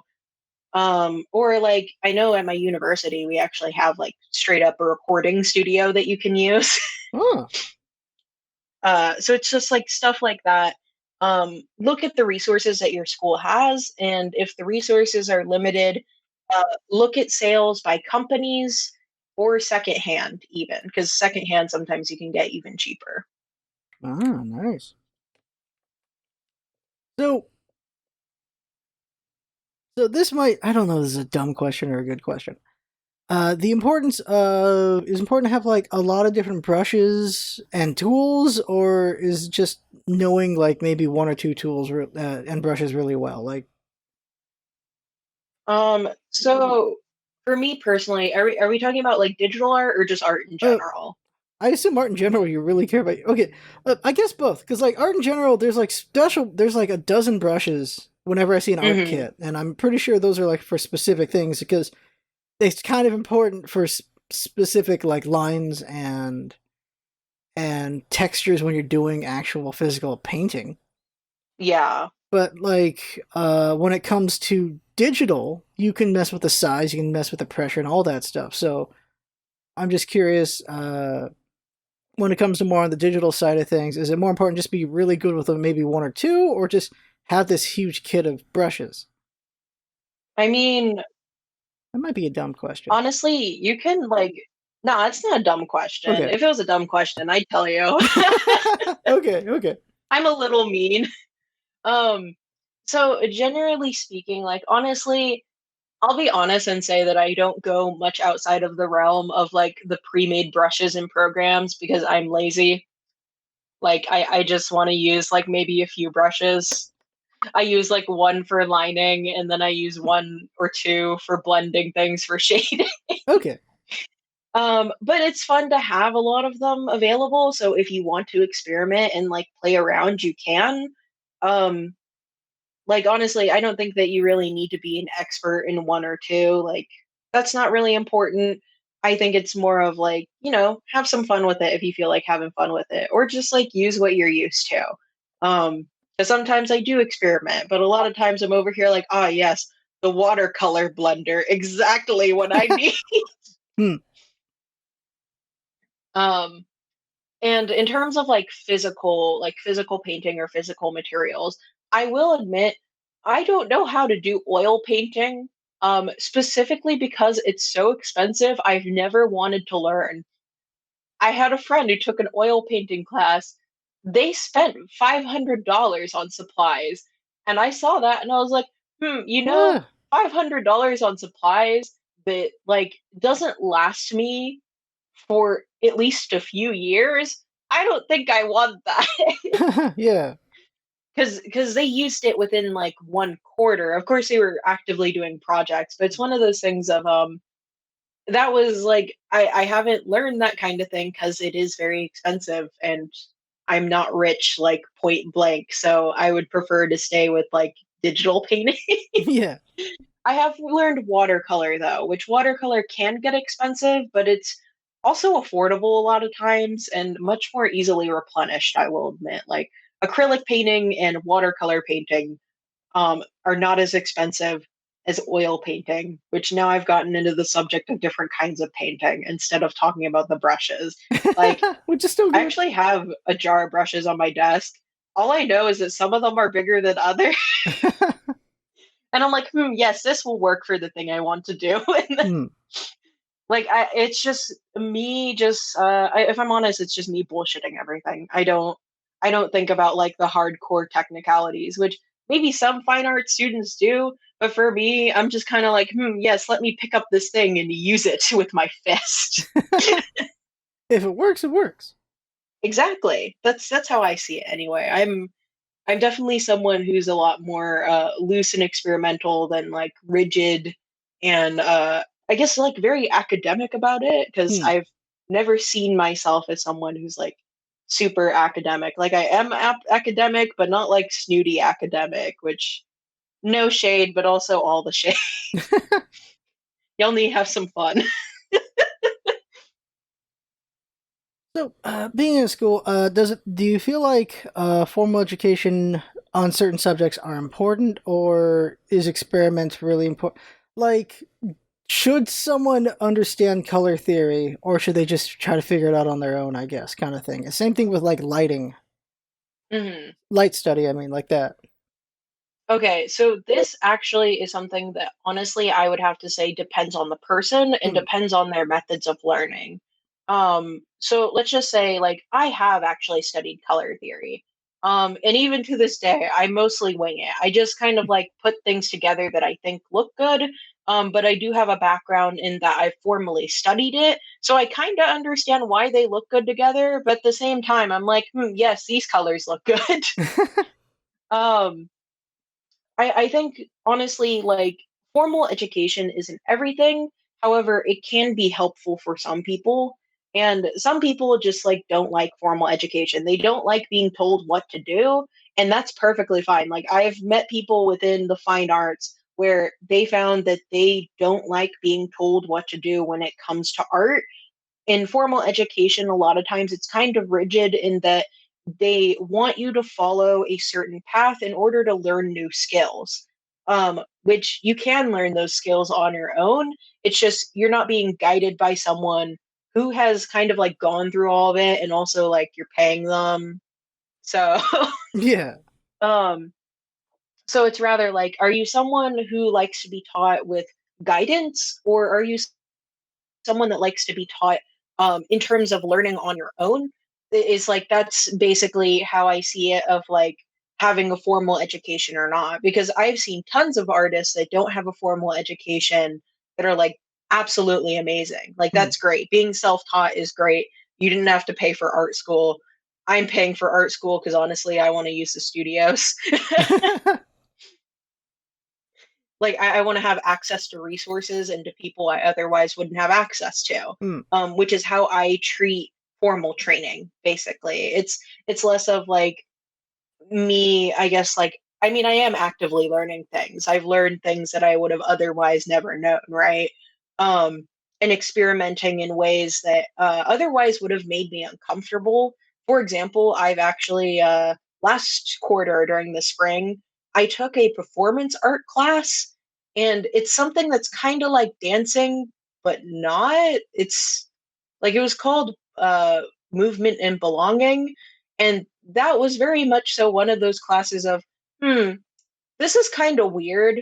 Or like I know at my university we actually have like straight up a recording studio that you can use. Oh, So it's just like stuff like that. Look at the resources that your school has, and if the resources are limited, look at sales by companies or secondhand, even because secondhand sometimes you can get even cheaper. nice. So, so this might, I don't know, this is a dumb question or a good question. The importance of, is important to have like a lot of different brushes and tools, or is just knowing like maybe one or two tools and brushes really well? Like, So for me personally, are we talking about like digital art or just art in uh, general? I assume art in general you really care about. Okay, I guess both, because like art in general, there's like special, there's like a dozen brushes whenever I see an art Hmm. kit, and I'm pretty sure those are like for specific things because it's kind of important for specific like lines and textures when you're doing actual physical painting. Yeah. But like when it comes to digital, you can mess with the size, you can mess with the pressure and all that stuff. So I'm just curious, when it comes to more on the digital side of things, is it more important just be really good with maybe one or two, or just have this huge kit of brushes? I mean, That might be a dumb question. honestly, you can like, no, it's not a dumb question. Okay. If it was a dumb question, I'd tell you. Okay, okay. I'm a little mean. Um, so generally speaking, like honestly, I'll be honest and say that I don't go much outside of the realm of like the pre-made brushes and programs because I'm lazy. Like I just want to use like maybe a few brushes. I use like one for lining and then I use one or two for blending things for shading. Okay. But it's fun to have a lot of them available. So if you want to experiment and like play around, you can. Um, like honestly, I don't think that you really need to be an expert in one or two. Like that's not really important. I think it's more of like, have some fun with it if you feel like having fun with it, or just like use what you're used to. Um, 'Cause sometimes I do experiment, but a lot of times I'm over here like, ah, yes, the watercolor blender, exactly what I need. Hmm. Um, And in terms of like physical painting or physical materials, I will admit I don't know how to do oil painting. Specifically because it's so expensive, I've never wanted to learn. I had a friend who took an oil painting class. They spent $500 on supplies. And I saw that and I was like, Ah. $500 on supplies that like doesn't last me for at least a few years. I don't think I want that. Yeah. Because they used it within like one quarter. Of course, they were actively doing projects, but it's one of those things of that was like I haven't learned that kind of thing because it is very expensive and I'm not rich like point blank. So I would prefer to stay with like digital painting. Yeah. I have learned watercolor though, which watercolor can get expensive, but it's also affordable a lot of times and much more easily replenished, I will admit. Like acrylic painting and watercolor painting are not as expensive as oil painting, which now I've gotten into the subject of different kinds of painting instead of talking about the brushes. Like, Which is still I good. actually have a jar of brushes on my desk. All I know is that some of them are bigger than others. And I'm like, yes, this will work for the thing I want to do. And then, Hmm. like, it's just me. Just if I'm honest, it's just me bullshitting everything. I don't think about like the hardcore technicalities, which maybe some fine art students do. But for me, I'm just kind of like, yes, let me pick up this thing and use it with my fist. If it works, it works. Exactly. That's how I see it anyway. I'm definitely someone who's a lot more loose and experimental than like rigid and I guess like very academic about it because Hmm. I've never seen myself as someone who's like super academic. Like I am academic, but not like snooty academic, which no shade, but also all the shade. Y'all need to have some fun. So, being in school, do you feel like formal education on certain subjects are important, or is experiments really important? Like, should someone understand color theory, or should they just try to figure it out on their own? I guess, kind of thing. Same thing with like lighting, Mhm. light study. I mean, like that. Okay, so this actually is something that honestly I would have to say depends on the person and Hmm. depends on their methods of learning. So let's just say like I have actually studied color theory. And even to this day, I mostly wing it. I just kind of like put things together that I think look good. But I do have a background in that I formally studied it. So I kind of understand why they look good together, but at the same time, I'm like, yes, these colors look good. um I think honestly, like formal education isn't everything. However, it can be helpful for some people. And some people just like don't like formal education. They don't like being told what to do. And that's perfectly fine. Like I've met people within the fine arts where they found that they don't like being told what to do when it comes to art. In formal education, a lot of times it's kind of rigid in that they want you to follow a certain path in order to learn new skills, which you can learn those skills on your own. It's just you're not being guided by someone who has kind of like gone through all of it, and also like you're paying them. So, Yeah. um, so it's rather like, are you someone who likes to be taught with guidance, or are you someone that likes to be taught in terms of learning on your own? Is like that's basically how I see it of like having a formal education or not. Because I've seen tons of artists that don't have a formal education that are like absolutely amazing. Like Hmm. that's great. Being self-taught is great. You didn't have to pay for art school. I'm paying for art school because honestly, I want to use the studios. Like I want to have access to resources and to people I otherwise wouldn't have access to, Hmm. which is how I treat formal training. Basically, it's less of like me, I guess. Like I mean, I am actively learning things. I've learned things that I would have otherwise never known, right? um and experimenting in ways that otherwise would have made me uncomfortable. For example, I've actually last quarter during the spring, I took a performance art class, and it's something that's kind of like dancing but not. It's like it was called movement and belonging, and that was very much so one of those classes of, hmm, this is kind of weird,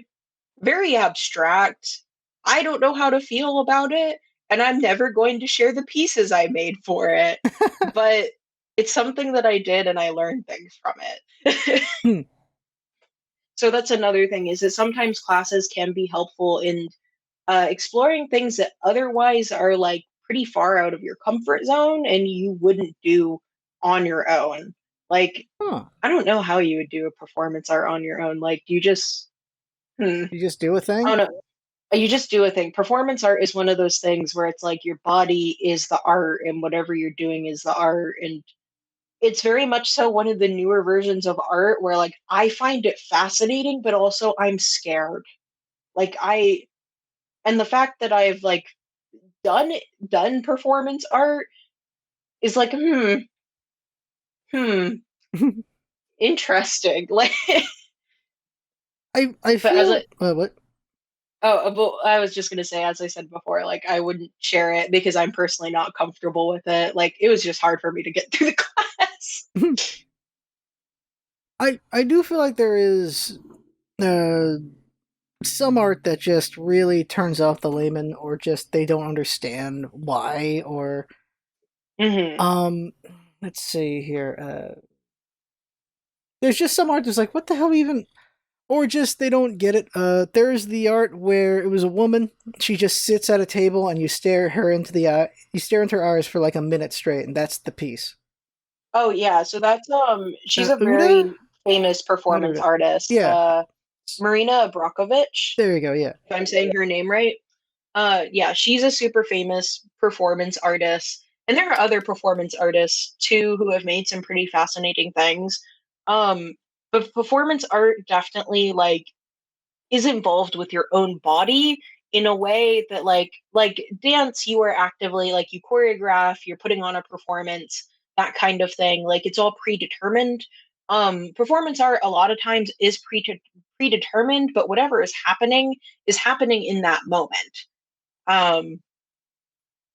very abstract. I don't know how to feel about it, and I'm never going to share the pieces I made for it. But it's something that I did, and I learned things from it. Hmm. So that's another thing, is that sometimes classes can be helpful in exploring things that otherwise are like pretty far out of your comfort zone and you wouldn't do on your own. Like, Huh. I don't know how you would do a performance art on your own. Like, you just, hmm, You just do a I thing? don't know. You just do a thing. Performance art is one of those things where it's like your body is the art and whatever you're doing is the art. And it's very much so one of the newer versions of art where like I find it fascinating, but also I'm scared. Like and the fact that I've like done done performance art is like, hmm, interesting. Like, I but as a feel what? but I was just gonna say, as I said before, like I wouldn't share it because I'm personally not comfortable with it. Like it was just hard for me to get through the class. I do feel like there is uh some art that just really turns off the layman, or just they don't understand why, or Hmm. um let's see here. There's just some art that's like, what the hell even, or just they don't get it. There's the art where it was a woman, she just sits at a table and you stare her into the eye, you stare into her eyes for like a minute straight, and that's the piece. Oh yeah, so that's she's a Uda? very famous Not performance Uda. artist, Yeah. Marina Abrakovich, There you go, yeah. if I'm saying her name right. Yeah, she's a super famous performance artist, and there are other performance artists too who have made some pretty fascinating things. Um, but performance art definitely like is involved with your own body in a way that like dance, you are actively like you choreograph, you're putting on a performance, that kind of thing. Like it's all predetermined. Performance art a lot of times is predetermined, but whatever is happening in that moment. um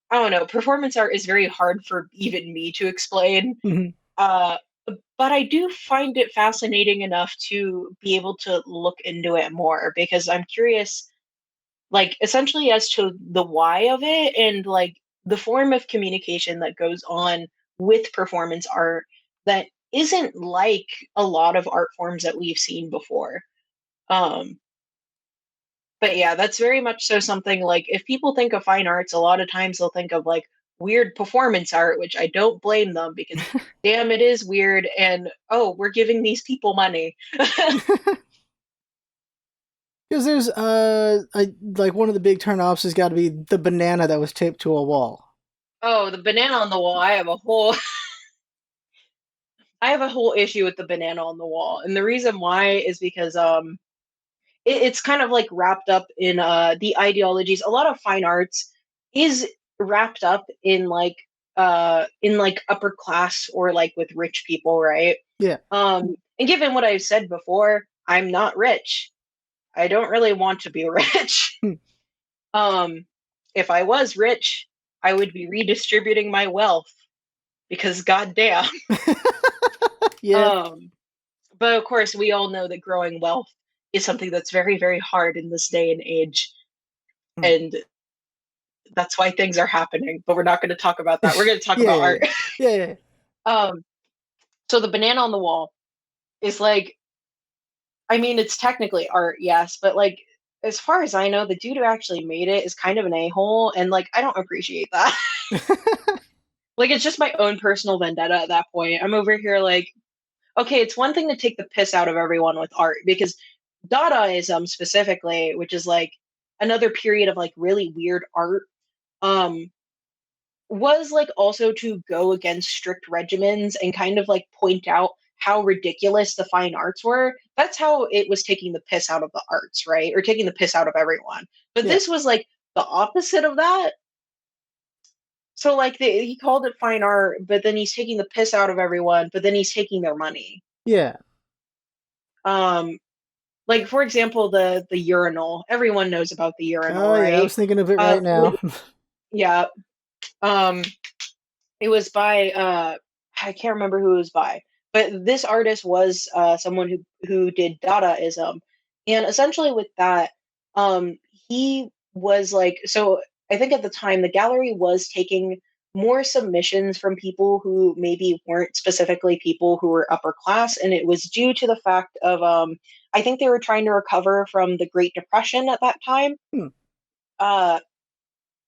I don't know, performance art is very hard for even me to explain. Mhm. uh but I do find it fascinating enough to be able to look into it more because I'm curious, like essentially as to the why of it, and like the form of communication that goes on with performance art that isn't like a lot of art forms that we've seen before. um but yeah, that's very much so something like if people think of fine arts, a lot of times they'll think of like weird performance art, which I don't blame them because damn, it is weird. And oh, we're giving these people money. Because there's like one of the big turnoffs has got to be the banana that was taped to a wall. Oh, the banana on the wall. I have a whole I have a whole issue with the banana on the wall, and the reason why is because it's kind of like wrapped up in the ideologies. A lot of fine arts is wrapped up in like upper class or like with rich people, right? Yeah. And given what I've said before, I'm not rich. I don't really want to be rich. Hmm. um, if I was rich, I would be redistributing my wealth because goddamn. Yeah. Um, but of course, we all know that growing wealth is something that's very, very hard in this day and age, Hmm. and that's why things are happening. But we're not going to talk about that. We're going to talk Yeah, about yeah, art. yeah. Yeah, yeah. um, so the banana on the wall is like, I mean, it's technically art, yes, but like, as far as I know, the dude who actually made it is kind of an a hole, and like, I don't appreciate that. Like, it's just my own personal vendetta at that point. I'm over here like, okay, it's one thing to take the piss out of everyone with art because Dadaism specifically, which is like another period of like really weird art, um, was like also to go against strict regimens and kind of like point out how ridiculous the fine arts were. That's how it was taking the piss out of the arts, right? Or taking the piss out of everyone. But Yeah. this was like the opposite of that. So like he called it fine art, but then he's taking the piss out of everyone, but then he's taking their money. Yeah. Um like for example the urinal. Everyone knows about the urinal, Oh yeah, I right? was thinking of it right Li- now. yeah. Um it was by I can't remember who it was by, but this artist was someone who did Dadaism, and essentially with that, um, he was like so. I think at the time the gallery was taking more submissions from people who maybe weren't specifically people who were upper class, and it was due to the fact of I think they were trying to recover from the Great Depression at that time. Hmm. Uh,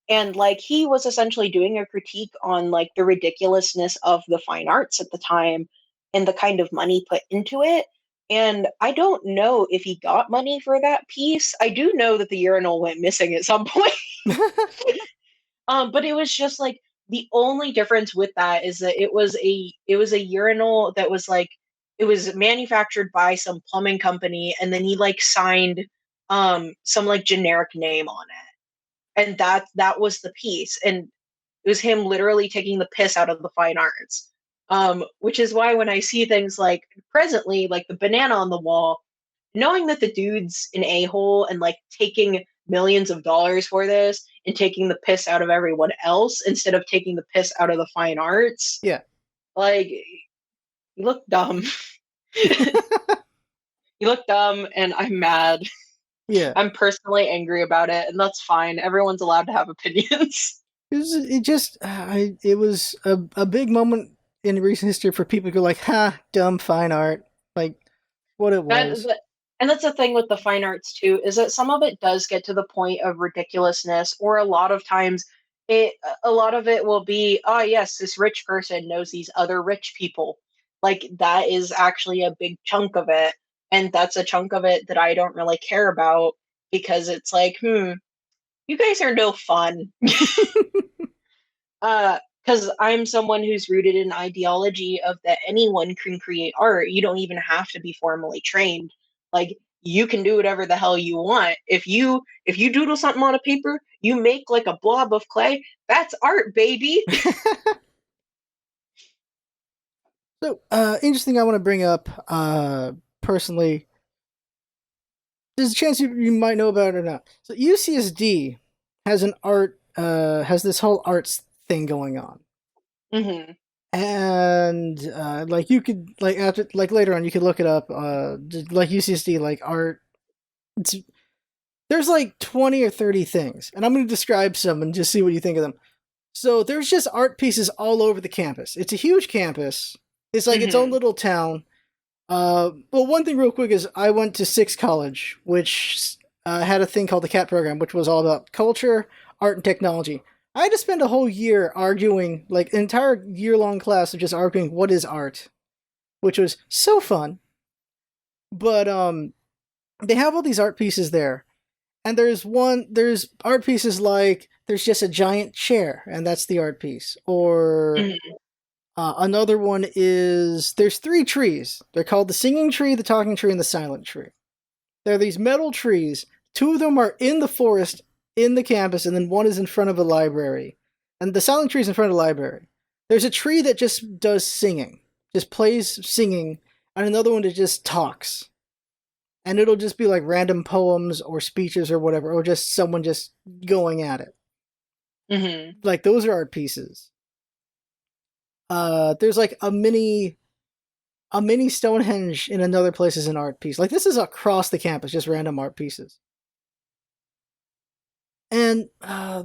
and like he was essentially doing a critique on like the ridiculousness of the fine arts at the time and the kind of money put into it. And I don't know if he got money for that piece. I do know that the urinal went missing at some point. But it was just like the only difference with that is that it was a urinal that was like it was manufactured by some plumbing company, and then he like signed some like generic name on it, and that was the piece, and it was him literally taking the piss out of the fine arts. Which is why when I see things like presently, like the banana on the wall, knowing that the dude's an a hole and like taking millions of dollars for this and taking the piss out of everyone else instead of taking the piss out of the fine arts, Yeah. like you look dumb. You look dumb, and I'm mad. Yeah. I'm personally angry about it, and that's fine. Everyone's allowed to have opinions. It was a big moment in recent history for people who go like, ha, dumb fine art. Like what it That, was. that and that's the thing with the fine arts too, is that some of it does get to the point of ridiculousness, or a lot of times it a lot of it will be, oh yes, this rich person knows these other rich people. Like that is actually a big chunk of it. And that's a chunk of it that I don't really care about because it's like, you guys are no fun. Because I'm someone who's rooted in ideology of that anyone can create art. You don't even have to be formally trained. Like you can do whatever the hell you want. If you doodle something on a paper, you make like a blob of clay. That's art, baby. So interesting I want to bring up personally. There's a chance you might know about it or not. So UCSD has an art has this whole arts thing going on. Hmm. And like you could like after like later on you could look it up like UCSD like art it's there's like 20 or 30 things and I'm going to describe some and just see what you think of them. So there's just art pieces all over the campus. It's a huge campus. It's like its own Hmm. little town. Well, one thing real quick is I went to Six College, which had a thing called the CAT program, which was all about culture, art, and technology. I had to spend a whole year arguing, like an entire year long class of just arguing what is art, which was so fun. But they have all these art pieces there, and there's art pieces like there's just a giant chair, and that's the art piece, or Hmm. Another one is there's three trees. They're called the singing tree, the talking tree, and the silent tree. There are these metal trees. Two of them are in the forest, in the campus, and then one is in front of a library. And the silent tree is in front of the library. There's a tree that just does singing, just plays singing, and another one that just talks. And it'll just be like random poems or speeches or whatever, or just someone just going at it. Mm-hmm. Like those are art pieces. There's like a mini Stonehenge in another place is an art piece. Like this is across the campus, just random art pieces. And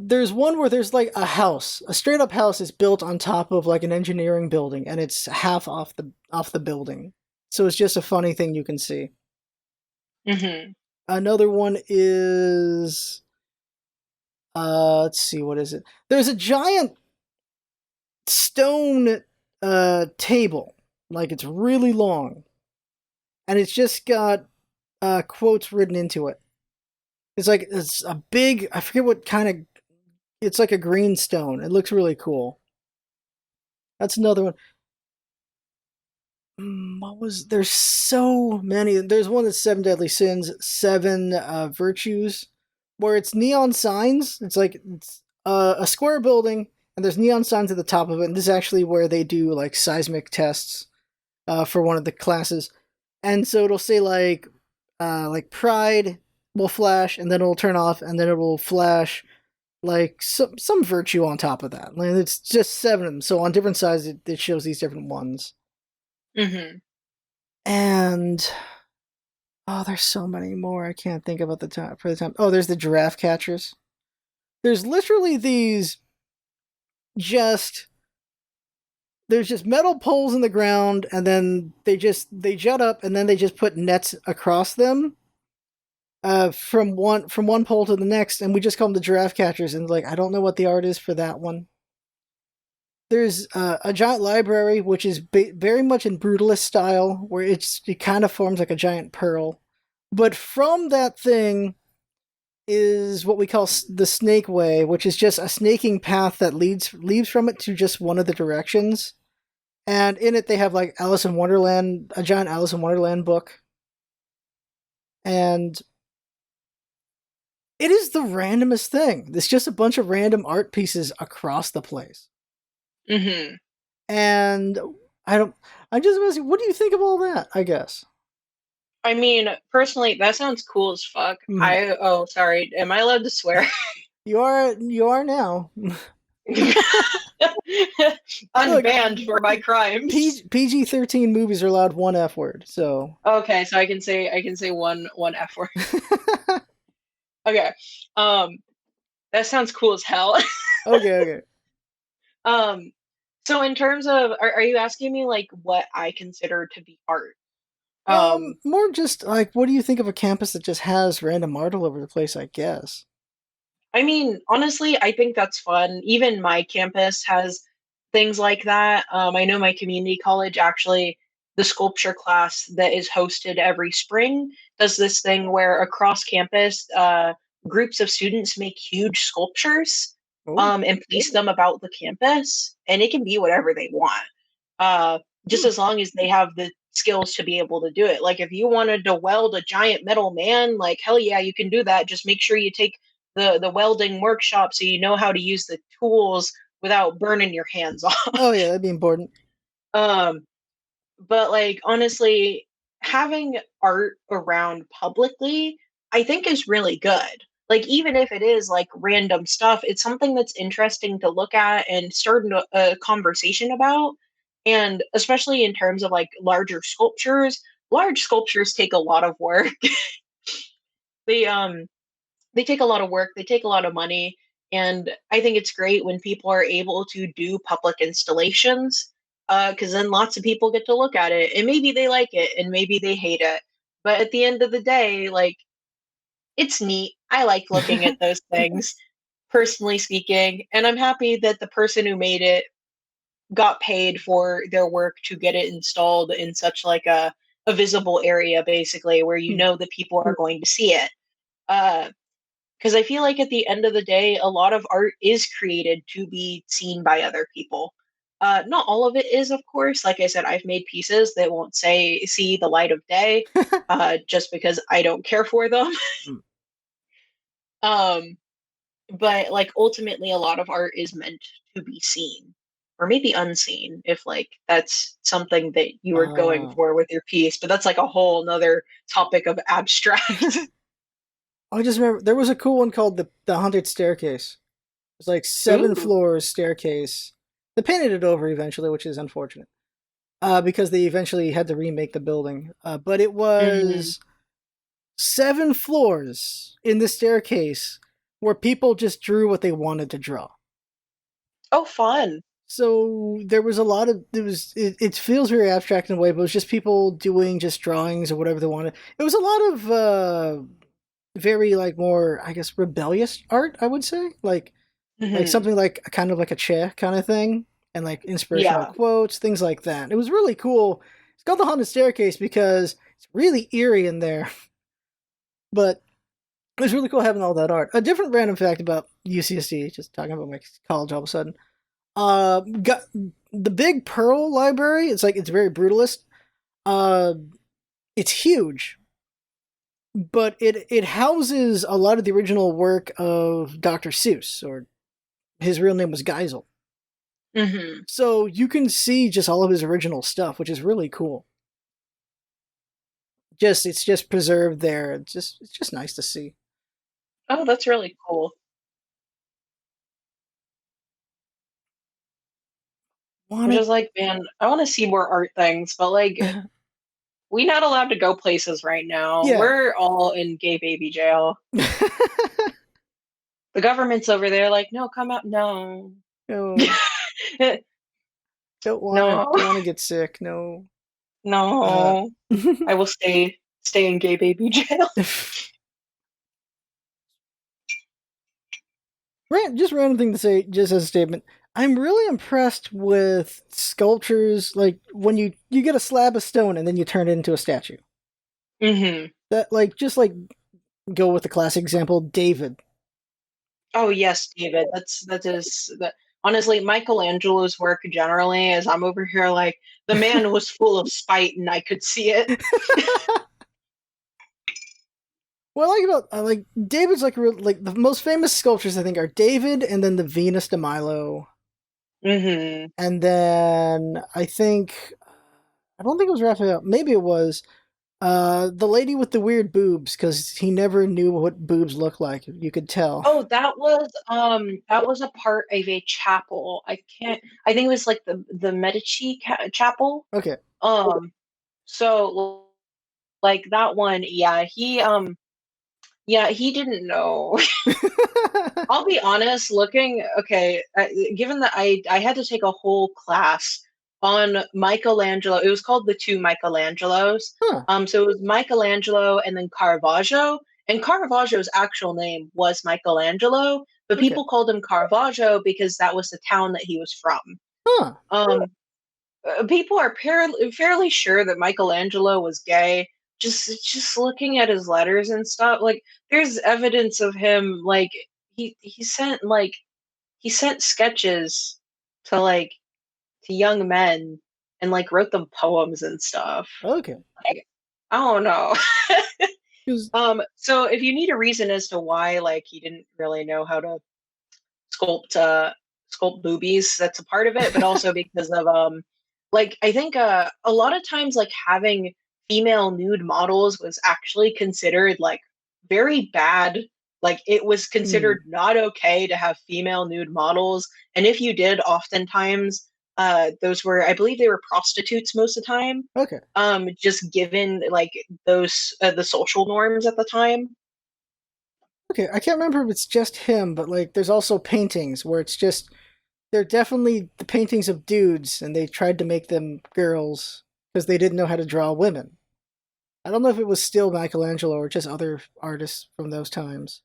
there's one where there's like a house, a straight up house is built on top of like an engineering building, and it's half off the building. So it's just a funny thing you can see. Mm-hmm. Another one is let's see, what is it? There's a giant stone table, like it's really long, and it's just got quotes written into it. It's a big, I forget what kind of, it's like a green stone. It looks really cool. That's another one. There's so many. There's one that's seven deadly sins, seven virtues, where it's neon signs. It's a square building, and there's neon signs at the top of it. And this is actually where they do like seismic tests for one of the classes. And so it'll say like pride will flash, and then it'll turn off, and then it will flash like some virtue on top of that. Like it's just seven of them. So on different sides, it shows these different ones. Mm-hmm. And there's so many more. I can't think about the time for the time. Oh, there's the giraffe catchers. There's literally these just there's just metal poles in the ground, and then they jut up, and then they just put nets across them from one pole to the next, and we just call them the giraffe catchers. And like I don't know what the art is for that one. There's a giant library, which is very much in brutalist style, where it kind of forms like a giant pearl. But from that thing is what we call the snake way, which is just a snaking path that leads from it to just one of the directions. And in it, they have like Alice in Wonderland, a giant Alice in Wonderland book, and it is the randomest thing. It's just a bunch of random art pieces across the place. Mm-hmm. And I don't. I just want to see. What do you think of all that? I guess. I mean, personally, that sounds cool as fuck. Mhm. Oh, sorry. Am I allowed to swear? You are now. Look, Unbanned for my crimes. PG-13 movies are allowed one F word. So Okay, so I can say one F word. Okay. Um, that sounds cool as hell. okay. Um, so in terms of, are you asking me like what I consider to be art? More just like, what do you think of a campus that just has random art all over the place? I guess. I mean, honestly, I think that's fun. Even my campus has things like that. I know my community college actually, the sculpture class that is hosted every spring does this thing where across campus, groups of students make huge sculptures Oh, and place them about the campus, and it can be whatever they want. Uh, just hmm. as long as they have the skills to be able to do it. Like if you wanted to weld a giant metal man, like hell yeah, you can do that. Just make sure you take the welding workshop so you know how to use the tools without burning your hands off. Oh yeah, that'd be important. Um, but like honestly, having art around publicly, I think is really good. Like even if it is like random stuff, it's something that's interesting to look at and start a conversation about. And especially in terms of like large sculptures take a lot of work. they they take a lot of work, they take a lot of money, and I think it's great when people are able to do public installations because then lots of people get to look at it and maybe they like it and maybe they hate it. But at the end of the day, like it's neat. I like looking at those things, personally speaking, and I'm happy that the person who made it got paid for their work to get it installed in such like a visible area basically where you Hmm. know that people are going to see it. Uh, because I feel like at the end of the day, a lot of art is created to be seen by other people. Not all of it is, of course. Like I said, I've made pieces that won't say see the light of day, just because I don't care for them. Mm. Um, but like ultimately, a lot of art is meant to be seen, or maybe unseen, if like that's something that you were going Uh, for with your piece. But that's like a whole nother topic of abstract. I just remember there was a cool one called the Haunted Staircase. It's like seven Ooh. floors staircase. They painted it over eventually, which is unfortunate. Because they eventually had to remake the building. But it Hmm. was 7 floors in the staircase where people just drew what they wanted to draw. Oh, fun. So there was a lot of it feels very abstract in a way, but it was just people doing just drawings or whatever they wanted. It was a lot of very like more I guess rebellious art, I would say. Like Hmm. something like kind of like a chair kind of thing, and like inspirational Yeah. quotes, things like that. It was really cool. It's called the Haunted Staircase because it's really eerie in there, but it was really cool having all that art. A different random fact about UCSD, just talking about my college all of a sudden. Got the Big Pearl Library. It's very brutalist. Uh, it's huge, but it houses a lot of the original work of Dr. Seuss, or his real name was Geisel. Hmm. So you can see just all of his original stuff, which is really cool. Just it's just preserved there. It's just nice to see. Oh, that's really cool. I'm Wanted, just like, man, I want to see more art things, but like, we not allowed to go places right now. yeah. We're all in gay baby jail. The government's over there, like, no, come out, no, No, don't want to no, don't want to get sick. No. Uh, no. I will stay in gay baby jail. just random thing to say, just as a statement. I'm really impressed with sculptures like when you get a slab of stone and then you turn it into a statue. Hmm. That like just like go with the classic example, David. Oh yes, David. That is that. Honestly, Michelangelo's work generally, as I'm over here, like the man was full of spite, and I could see it. What I like about like David's like the most famous sculptures I think are David and then the Venus de Milo, Hmm. and then I think I don't think it was Raphael. Maybe it was the lady with the weird boobs because he never knew what boobs look like. You could tell. Oh, that was a part of a chapel. I think it was like the Medici chapel. Okay. Um so like that one, yeah, he didn't know. I'll be honest, looking okay, given that I had to take a whole class on Michelangelo. It was called the two Michelangelos. Huh. So it was Michelangelo and then Caravaggio. And Caravaggio's actual name was Michelangelo, but Okay. people called him Caravaggio because that was the town that he was from. Huh. Um, People are fairly sure that Michelangelo was gay. Just looking at his letters and stuff, like there's evidence of him. Like he sent sketches to like to young men and like wrote them poems and stuff. Okay. Like, I don't know. 'Cause- So if you need a reason as to why like he didn't really know how to sculpt sculpt boobies, that's a part of it, but also because of like I think a lot of times like having female nude models was actually considered like very bad. Like it was hmm. considered not okay to have female nude models, and if you did, oftentimes those were, I believe they were prostitutes most of the time, Okay. just given like those the social norms at the time. Okay. I can't remember if it's just him, but like there's also paintings where it's just they're definitely the paintings of dudes, and they tried to make them girls because they didn't know how to draw women. I don't know if it was still Michelangelo or just other artists from those times.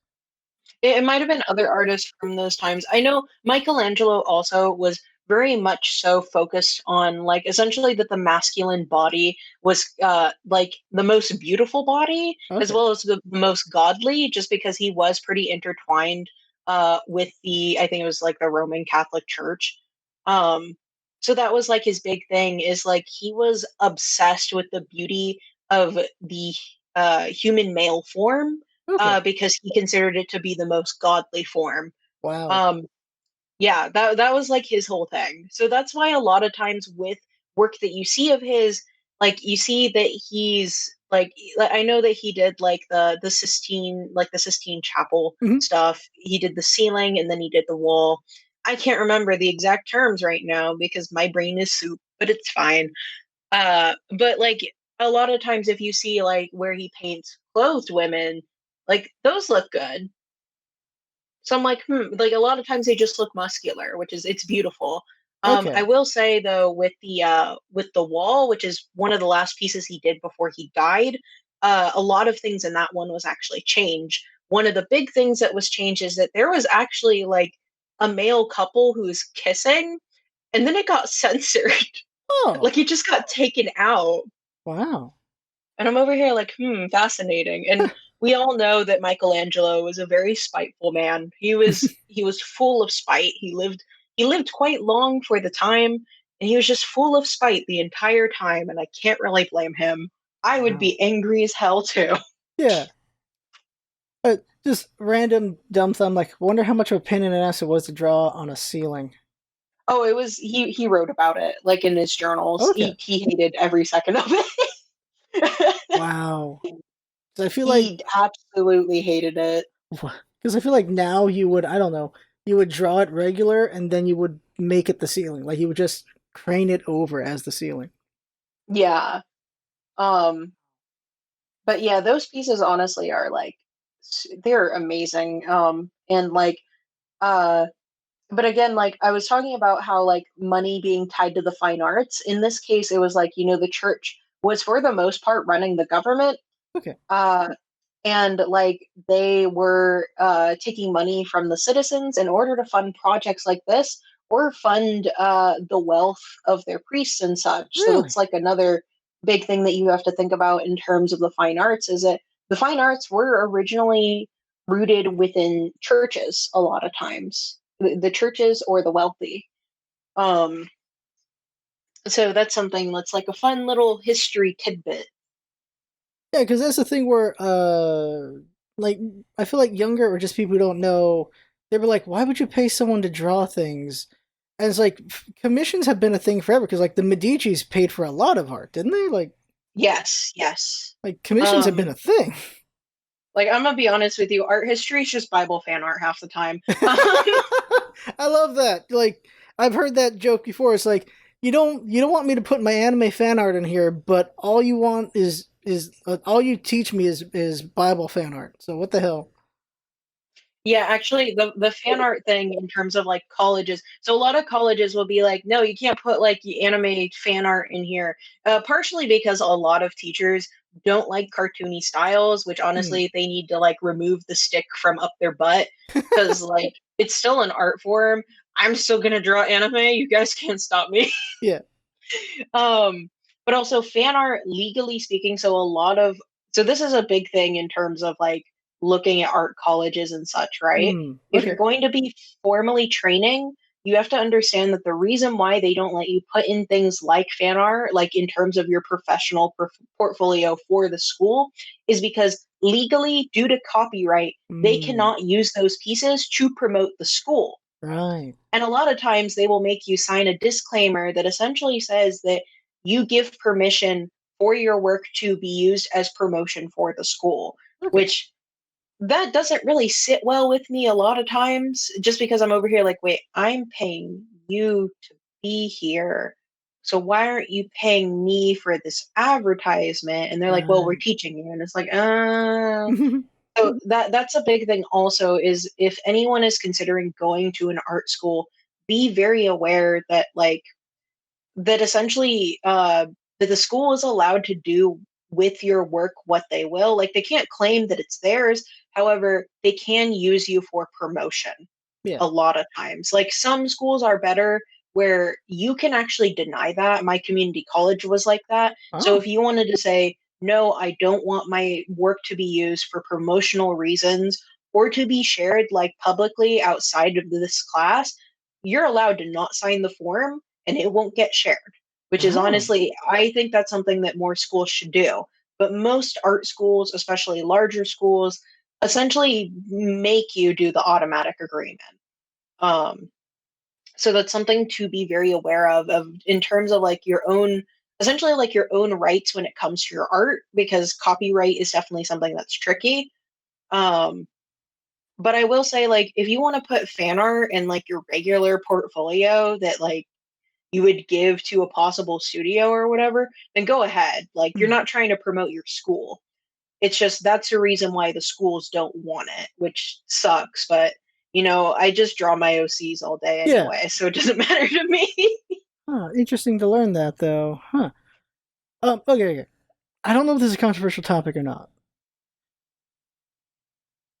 It might have been other artists from those times. I know Michelangelo also was very much so focused on like essentially that the masculine body was like the most beautiful body as Okay. well as the most godly, just because he was pretty intertwined with the, I think it was like the Roman Catholic Church. Um so that was like his big thing, is like he was obsessed with the beauty of the human male form, Okay. because he considered it to be the most godly form. Wow. Um, yeah, that was like his whole thing. So that's why a lot of times with work that you see of his, like you see that he's like I know that he did like the Sistine Chapel Hmm. stuff. He did the ceiling and then he did the wall. I can't remember the exact terms right now because my brain is soup, but it's fine. But like a lot of times if you see like where he paints clothed women, like those look good. So I'm like, like a lot of times they just look muscular, which is it's beautiful. I Okay. will say though, with the wall, which is one of the last pieces he did before he died, a lot of things in that one was actually changed. One of the big things that was changed is that there was actually like a male couple who was kissing, and then it got censored. Oh, Like it just got taken out. wow. And I'm over here like, fascinating. And we all know that Michelangelo was a very spiteful man. He was full of spite. He lived quite long for the time, and he was just full of spite the entire time, and I can't really blame him. I would Wow. be angry as hell too. Yeah. Just random dumb thumb. Like, wonder how much of a pain in the ass it was to draw on a ceiling. Oh, it was he wrote about it like in his journals. Okay. He hated every second of it. Wow. 'Cause I feel like, He absolutely hated it. because I feel like now you would, I don't know, you would draw it regular and then you would make it the ceiling. Like you would just crane it over as the ceiling. Yeah. Um but yeah, those pieces honestly are like they're amazing. And like uh but again, like I was talking about how like money being tied to the fine arts. In this case, it was like, the church was for the most part running the government. Okay. Uh and like they were taking money from the citizens in order to fund projects like this or fund the wealth of their priests and such. So that's Really? like another big thing that you have to think about in terms of the fine arts, is that the fine arts were originally rooted within churches a lot of times, the churches or the wealthy. um so that's something that's like a fun little history tidbit. Yeah, because that's the thing where, like, I feel like younger or just people who don't know, they were like, why would you pay someone to draw things? And it's like, commissions have been a thing forever because, like, the Medici's paid for a lot of art, didn't they? Yes, yes. Commissions have been um a thing. Like, I'm gonna be honest with you, art history is just Bible fan art half the time. I love that. Like, I've heard that joke before. It's like, you don't want me to put my anime fan art in here, but all you want is all you teach me is Bible fan art. So what the hell? Yeah, actually, the fan art thing in terms of like colleges. So a lot of colleges will be like, no, you can't put like the anime fan art in here. Partially because a lot of teachers don't like cartoony styles, which Hmm. honestly they need to like remove the stick from up their butt, because like it's still an art form. I'm still gonna draw anime. You guys can't stop me. Yeah. um but also fan art, legally speaking, so this is a big thing in terms of like looking at art colleges and such, right? Hmm. If you're Okay. going to be formally training, you have to understand that the reason why they don't let you put in things like fan art, like in terms of your professional portfolio for the school, is because legally, due to copyright, they Hmm. cannot use those pieces to promote the school. Right. And a lot of times they will make you sign a disclaimer that essentially says that you give permission for your work to be used as promotion for the school, Okay. which that doesn't really sit well with me a lot of times, just because I'm over here like, wait, I'm paying you to be here. So why aren't you paying me for this advertisement? And they're like, well, we're Right. teaching you. And it's like, so that's a big thing also, is if anyone is considering going to an art school, be very aware that like that essentially that the school is allowed to do with your work what they will. Like they can't claim that it's theirs. However, they can use you for promotion Yeah. a lot of times. Like some schools are better where you can actually deny that. My community college was like that. So Oh. if you wanted to say, no, I don't want my work to be used for promotional reasons or to be shared like publicly outside of this class, you're allowed to not sign the form. and it won't get shared, which is Oh. honestly, I think that's something that more schools should do. But most art schools, especially larger schools, essentially make you do the automatic agreement. Um, so that's something to be very aware of in terms of like your own, essentially like your own rights when it comes to your art, because copyright is definitely something that's tricky. Um, but I will say, like, if you want to put fan art in like your regular portfolio that like you would give to a possible studio or whatever, then go ahead. Like, you're Mm. not trying to promote your school. It's just that's the reason why the schools don't want it, which sucks. But I just draw my OCs all day Yeah. anyway, so it doesn't matter to me. Huh, interesting to learn that though. Huh. Okay. I don't know if this is a controversial topic or not.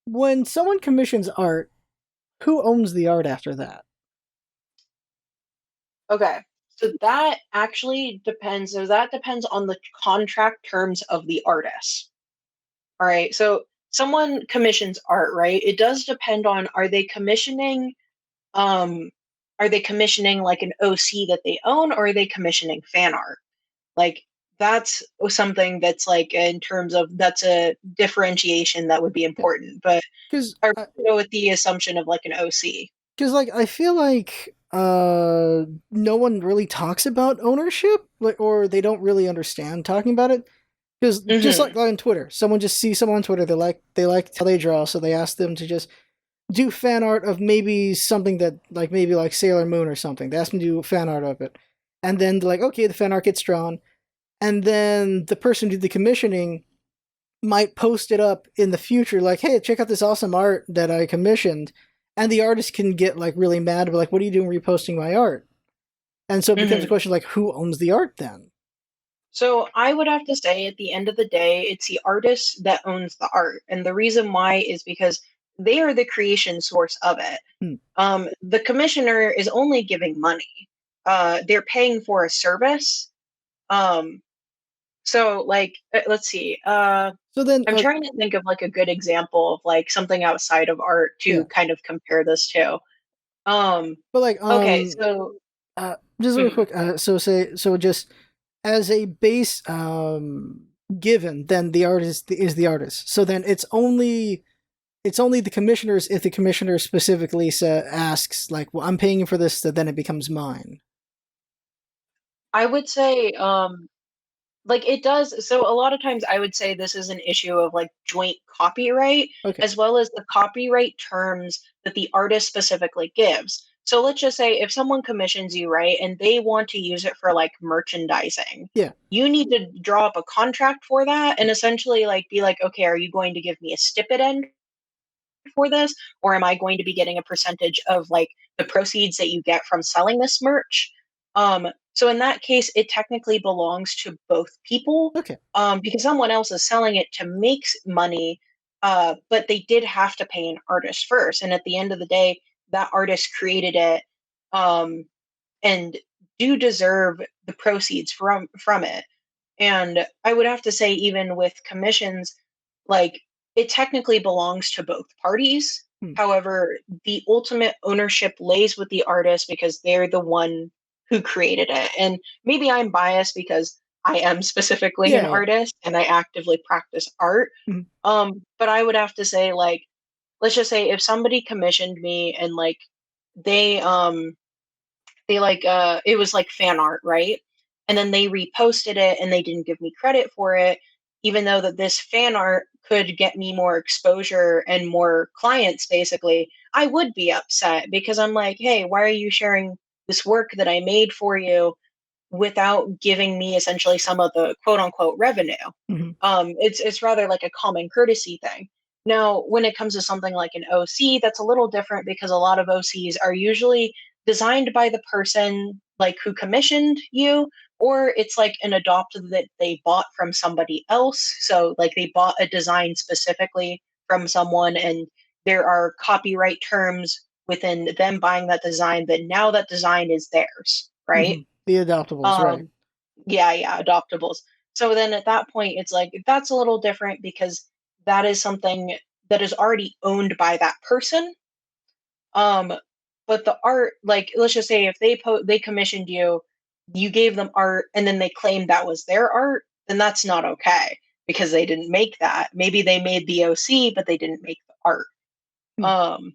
When someone commissions art, who owns the art after that? Okay. So that actually depends. So that depends on the contract terms of the artist. All right. So someone commissions art, right? It does depend on, um are they commissioning like an OC that they own, or are they commissioning fan art? Like, that's something that's like, in terms of, that's a differentiation that would be Yeah, important. But because I would go with the assumption of like an OC. like I feel like no one really talks about ownership, like, or they don't really understand talking about it. Because just Hmm. like on Twitter, someone just sees someone on Twitter, they like how they draw, so they ask them to just do fan art of maybe something that like maybe like Sailor Moon or something. They ask them to do fan art of it, and then they're like, okay, the fan art gets drawn, and then the person who did the commissioning might post it up in the future, like, hey, check out this awesome art that I commissioned, and the artist can get like really mad, but like, what are you doing reposting my art? And so it becomes a Hmm. question like, who owns the art then? So I would have to say, at the end of the day, it's the artist that owns the art. And the reason why is because they are the creation source of it. Hmm. The commissioner is only giving money. They're paying for a service. Um, so like, let's see. So then, I'm trying to think of like a good example of like something outside of art to yeah, kind of compare this to. Um, but like, okay, so just real mhm. quick, so just as a base given, then the artist is the artist. So then it's only the commissioners if the commissioner specifically asks like, well, I'm paying you for this, that then it becomes mine. I would say, like, it does. So a lot of times I would say this is an issue of like joint copyright, Okay. as well as the copyright terms that the artist specifically gives. So let's just say if someone commissions you, right, and they want to use it for like merchandising, Yeah. you need to draw up a contract for that and essentially like be like, okay, are you going to give me a stipend for this, or am I going to be getting a percentage of like the proceeds that you get from selling this merch? So in that case, it technically belongs to both people, Okay. because someone else is selling it to make money, but they did have to pay an artist first, and at the end of the day, that artist created it, um, and do deserve the proceeds from it. And I would have to say, even with commissions, like, it technically belongs to both parties. Hmm. However, the ultimate ownership lays with the artist because they're the one who created it. And maybe I'm biased because I am specifically an Yeah. artist and I actively practice art. Mhm. But I would have to say, like, let's just say if somebody commissioned me and like they it was like fan art, right? And then they reposted it and they didn't give me credit for it, even though that this fan art could get me more exposure and more clients. Basically, I would be upset because I'm like, hey, why are you sharing this work that I made for you without giving me essentially some of the quote unquote revenue? Mhm. It's rather like a common courtesy thing. Now, when it comes to something like an OC, that's a little different because a lot of OCs are usually designed by the person like who commissioned you, or it's like an adopted that they bought from somebody else. So like they bought a design specifically from someone, and there are copyright terms within them buying that design, that now that design is theirs, right? Mhm. The adoptables, right? Um, yeah, adoptables. So then at that point, it's like that's a little different because that is something that is already owned by that person. Um, but the art, like let's just say if they commissioned you, you gave them art and then they claimed that was their art, then that's not okay because they didn't make that. Maybe they made the OC, but they didn't make the art. Hmm. Um,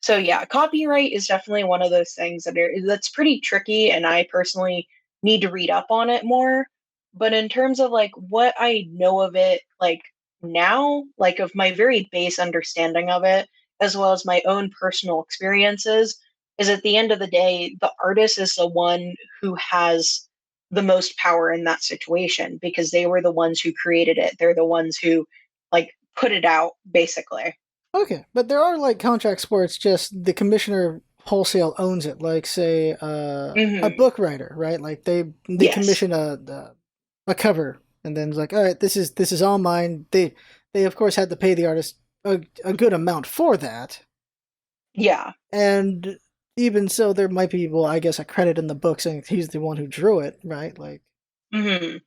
so yeah, copyright is definitely one of those things that's pretty tricky, and I personally need to read up on it more. But in terms of like what I know of it, like now, like of my very base understanding of it, as well as my own personal experiences, is at the end of the day, the artist is the one who has the most power in that situation because they were the ones who created it. They're the ones who like put it out, basically. Okay, but there are like contracts where it's just the commissioner wholesale owns it. Like say a Hmm. book writer, right? Like they Yes. commission a cover, and then it's like, all right, this is all mine. They of course had to pay the artist a good amount for that, Yeah. and even so, there might be, well, I guess, a credit in the book saying he's the one who drew it, right? Like, Hmm.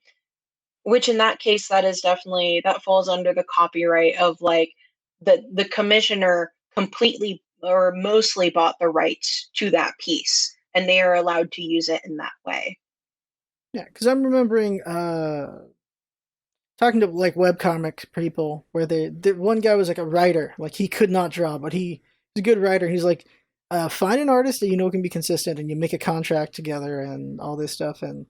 Which in that case, that is definitely that falls under the copyright of like the commissioner completely or mostly bought the rights to that piece, and they are allowed to use it in that way. yeah, because I'm remembering talking to like webcomic people where the one guy was like a writer, like he could not draw, but he's a good writer. He's like, find an artist that you know can be consistent, and you make a contract together and all this stuff, and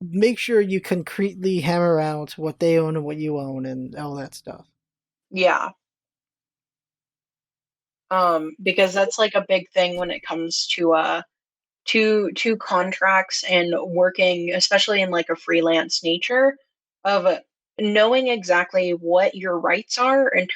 make sure you concretely hammer out what they own and what you own and all that stuff. Yeah. Because that's like a big thing when it comes to contracts and working, especially in like a freelance nature, of knowing exactly what your rights are in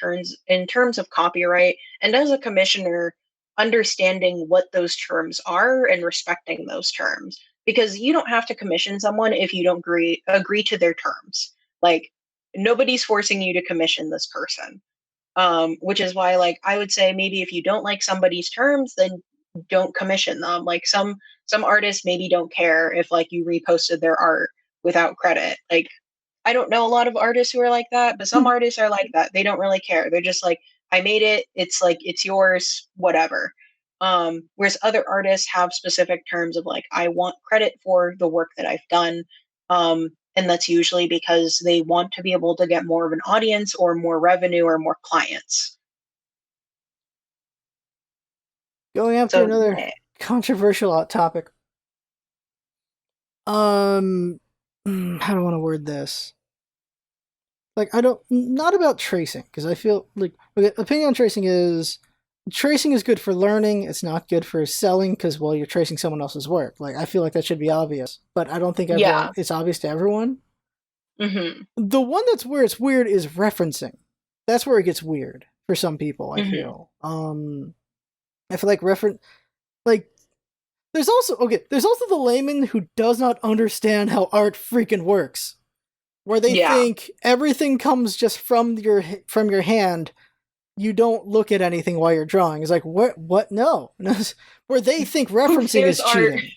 terms of copyright, and as a commissioner understanding what those terms are and respecting those terms, because you don't have to commission someone if you don't agree to their terms. Like nobody's forcing you to commission this person, which is why like I would say maybe if you don't like somebody's terms, then don't commission them. Like some artists maybe don't care if like you reposted their art without credit. Like I don't know a lot of artists who are like that, but some artists are like that. They don't really care. They're just like, I made it. It's like it's yours, whatever. Whereas other artists have specific terms of like, I want credit for the work that I've done. And that's usually because they want to be able to get more of an audience or more revenue or more clients. Going after So another yeah. controversial topic. Um, how do I want to word this? Like, I don't, not about tracing, because I feel like, okay, opinion on tracing is good for learning. It's not good for selling because, well, you're tracing someone else's work. Like, I feel like that should be obvious, but I don't think everyone, Yeah. it's obvious to everyone. Hmm. The one that's where it's weird is referencing. That's where it gets weird for some people, I Hmm. feel. I feel like like, there's also the layman who does not understand how art freaking works, where they Yeah. think everything comes just from your hand. You don't look at anything while you're drawing. It's like, what? No. Where they think Who referencing cares is art? cheating.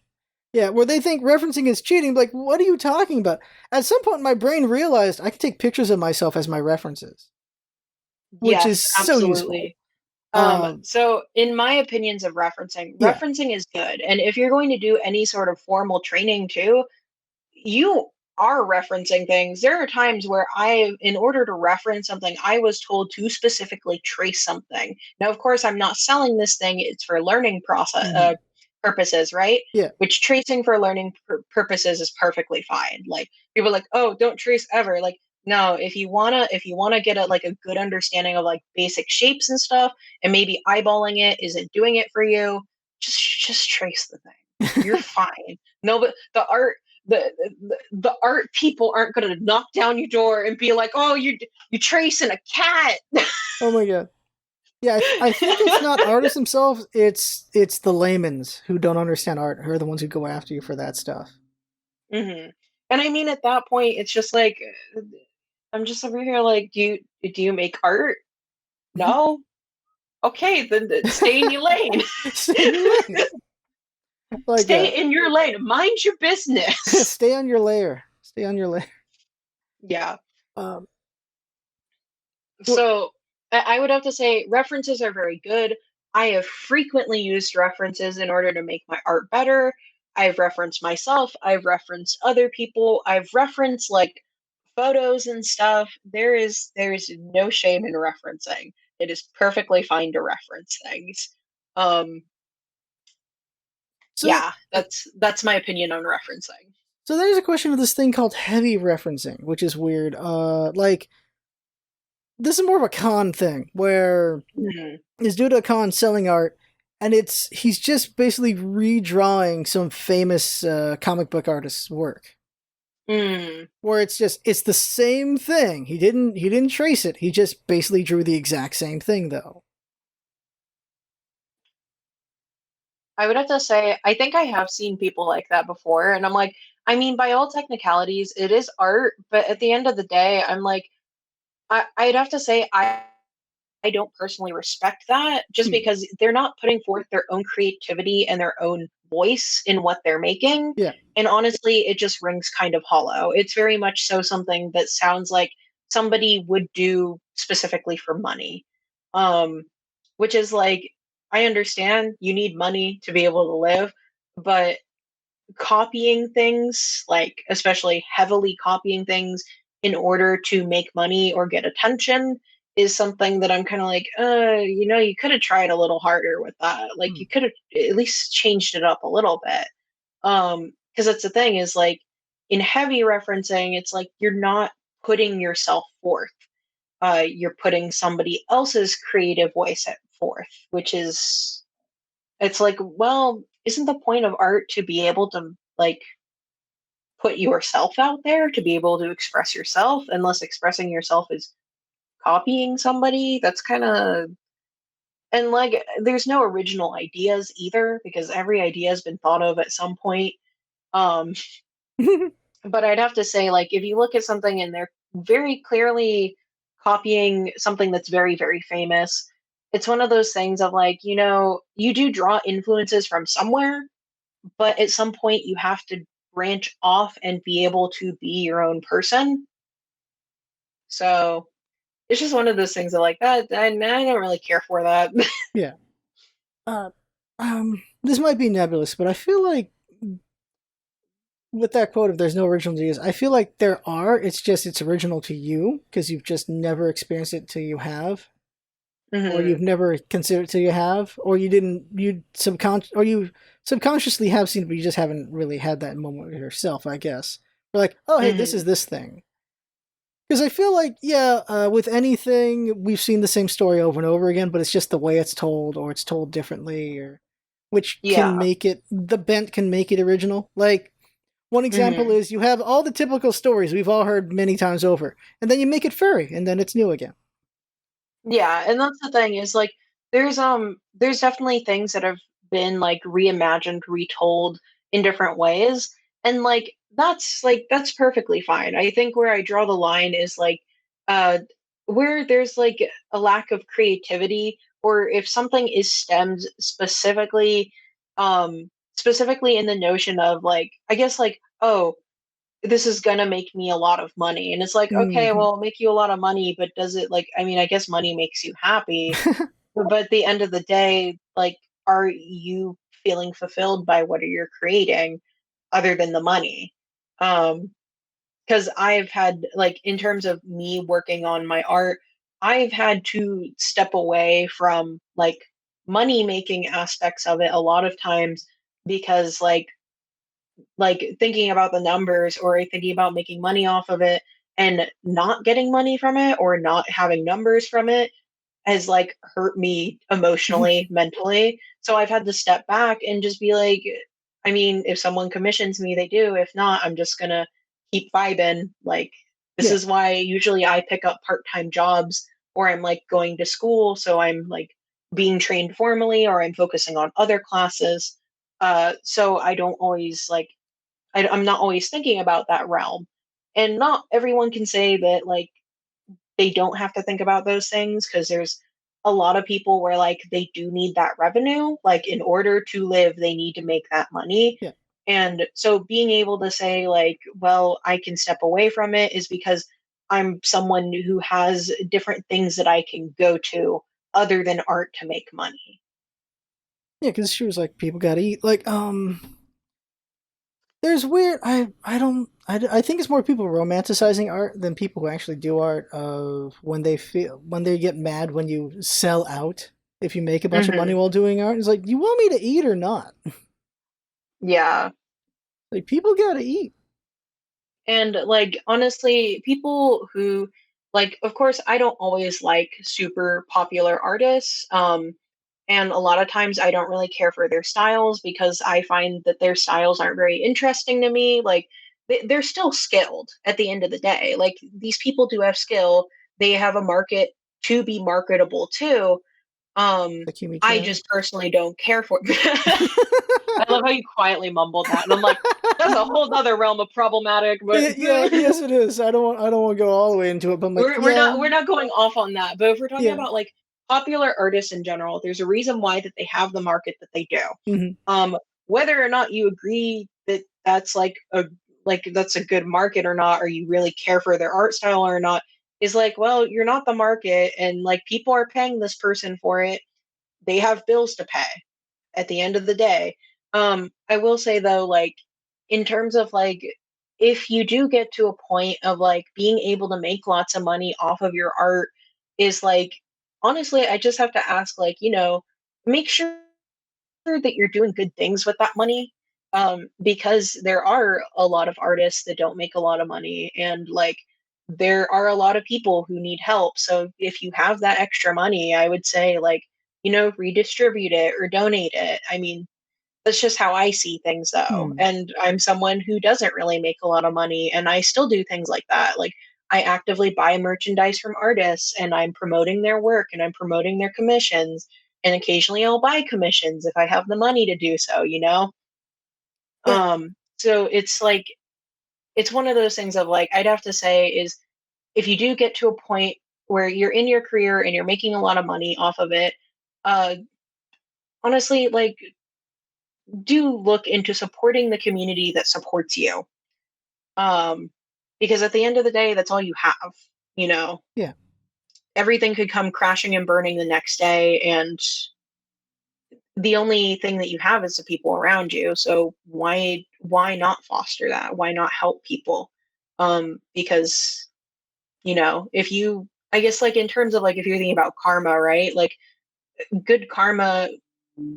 Yeah, where they think referencing is cheating. Like, what are you talking about? At some point, my brain realized I could take pictures of myself as my references, which is Yes, so useful. absolutely. Um, So in my opinions of referencing, yeah. referencing is good. And if you're going to do any sort of formal training too, you are referencing things. There are times where in order to reference something, I was told to specifically trace something. Now, of course, I'm not selling this thing, it's for learning Mhm. purposes, right? Yeah. Which tracing for learning purposes is perfectly fine. Like people are like, oh, don't trace ever. Like, no, if you wanna get a like a good understanding of like basic shapes and stuff, and maybe eyeballing it isn't doing it for you, just trace the thing. You're fine. No, but the art people aren't going to knock down your door and be like, "Oh, you tracing a cat." Oh my god. Yeah, I think it's not artists themselves. It's the laymen's who don't understand art who are the ones who go after you for that stuff. Hmm. And I mean, at that point, it's just like I'm just over here like, do you make art? No. Okay, then stay in your lane. Stay in your lane. Like, Stay in your lane. Mind your business. stay on your layer. Stay on your layer. Yeah. Um, well, So I would have to say references are very good. I have frequently used references in order to make my art better. I've referenced myself, I've referenced other people, I've referenced like photos and stuff. There is no shame in referencing. It is perfectly fine to reference things. Um So yeah, that's my opinion on referencing. so there's a question of this thing called heavy referencing, which is weird. Like this is more of a con thing where Mhm. he's due to a con selling art, and he's just basically redrawing some famous comic book artist's work. Mm. Where it's the same thing. He didn't trace it. He just basically drew the exact same thing though. I would have to say, I think I have seen people like that before, and I'm like, I mean, by all technicalities, it is art, but at the end of the day, I'm like, I'd have to say I don't personally respect that just Hmm. because they're not putting forth their own creativity and their own voice in what they're making. Yeah. And honestly, it just rings kind of hollow. It's very much so something that sounds like somebody would do specifically for money. Um, which is like, I understand you need money to be able to live, but copying things, like especially heavily copying things in order to make money or get attention is something that I'm kind of like, you could have tried a little harder with that. Like Hmm. you could have at least changed it up a little bit. Because that's the thing is like in heavy referencing, it's like you're not putting yourself forth. You're putting somebody else's creative voice forth, which is it's like, well, isn't the point of art to be able to like put yourself out there to be able to express yourself unless expressing yourself is copying somebody? That's kind of and like there's no original ideas either because every idea has been thought of at some point. um but I'd have to say, like, if you look at something and they're very clearly copying something that's very very famous, it's one of those things of like, you do draw influences from somewhere, but at some point you have to branch off and be able to be your own person. So it's just one of those things that like that I don't really care for that. Yeah. Uh, this might be nebulous, but I feel like with that quote, if there's no original ideas, I feel like there are. It's just it's original to you because you've just never experienced it till you have, or Hmm. you've never considered till you have, or you subconsciously have seen it, but you just haven't really had that moment with yourself. I guess. Or like, oh hey, this is Hmm. this thing. Because I feel like, yeah, with anything, we've seen the same story over and over again, but it's just the way it's told, or it's told differently, or which can Yeah. make it the bent can make it original. Like one example Hmm. is you have all the typical stories we've all heard many times over, and then you make it furry, and then it's new again. Yeah, and that's the thing is like there's definitely things that have been like reimagined, retold in different ways. And that's perfectly fine. I think where I draw the line is like uh where there's like a lack of creativity, or if something is stemmed specifically in the notion of like, I guess like, oh, this is gonna make me a lot of money. And it's like, okay, Hmm. well, it'll make you a lot of money, but does it like, I mean, I guess money makes you happy, but at the end of the day, like, are you feeling fulfilled by what you're creating other than the money? Um, because I've had like in terms of me working on my art, I've had to step away from like money making aspects of it a lot of times because like thinking about the numbers or thinking about making money off of it and not getting money from it or not having numbers from it has like hurt me emotionally, mentally. So I've had to step back and just be like, I mean, if someone commissions me, they do. If not, I'm just gonna keep vibing. Like this Yeah, is why usually I pick up part-time jobs or I'm like going to school, so I'm like being trained formally or I'm focusing on other classes. So I don't always like I'm not always thinking about that realm. And not everyone can say that like they don't have to think about those things because there's a lot of people where like they do need that revenue. Like in order to live, they need to make that money. yeah. And so being able to say like, well, I can step away from it is because I'm someone who has different things that I can go to other than art to make money. Yeah, because she was like, people gotta eat. Like, there's weird. I don't. I think it's more people romanticizing art than people who actually do art. Of when they get mad when you sell out if you make a bunch of money Hmm. while doing art. It's like, you want me to eat or not? Yeah. Like, people gotta eat. And like honestly, people who like of course I don't always like super popular artists. And a lot of times I don't really care for their styles because I find that their styles aren't very interesting to me. Like they're still skilled at the end of the day. Like these people do have skill. They have a market to be marketable too. Like Kimi I Chan. just personally don't care for I love how you quietly mumbled that. And I'm like, that's a whole other realm of problematic, but Yeah, yes, it is. I don't want to go all the way into it, but I'm like, yeah, we're not going off on that. But if we're talking yeah. about like popular artists in general, there's a reason why that they have the market that they do. Hmm. Um, whether or not you agree that that's like that's a good market or not, or you really care for their art style or not, is like, well, you're not the market, and like people are paying this person for it. They have bills to pay at the end of the day. I will say though, like in terms of like if you do get to a point of like being able to make lots of money off of your art is like honestly, I just have to ask like, make sure that you're doing good things with that money. Because there are a lot of artists that don't make a lot of money and like there are a lot of people who need help. So if you have that extra money, I would say like, redistribute it or donate it. I mean, that's just how I see things though. Hmm. And I'm someone who doesn't really make a lot of money and I still do things like that. Like I actively buy merchandise from artists and I'm promoting their work and I'm promoting their commissions. And occasionally I'll buy commissions if I have the money to do so. Yeah. So it's like it's one of those things of like I'd have to say is if you do get to a point where you're in your career and you're making a lot of money off of it, uh honestly, like do look into supporting the community that supports you. Um, because at the end of the day, that's all you have. You know, Yeah. everything could come crashing and burning the next day, and the only thing that you have is the people around you. So why not foster that? Why not help people? Because if you, I guess, like in terms of like if you're thinking about karma, right? Like good karma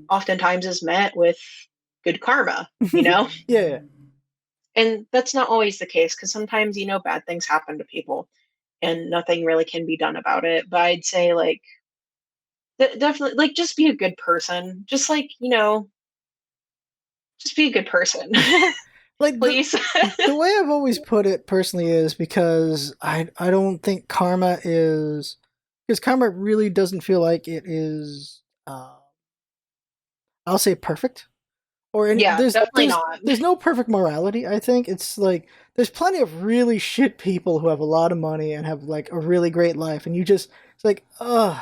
oftentimes is met with good karma. Yeah. And that's not always the case because sometimes, bad things happen to people and nothing really can be done about it. But I'd say, like, definitely, like, just be a good person. Just like, just be a good person, Like, please. the way I've always put it personally is because I don't think karma is, because karma really doesn't feel like it is, I'll say, perfect, or any, Yeah, definitely not. there's no perfect morality. I think it's like there's plenty of really shit people who have a lot of money and have like a really great life, and you just, it's like, ugh.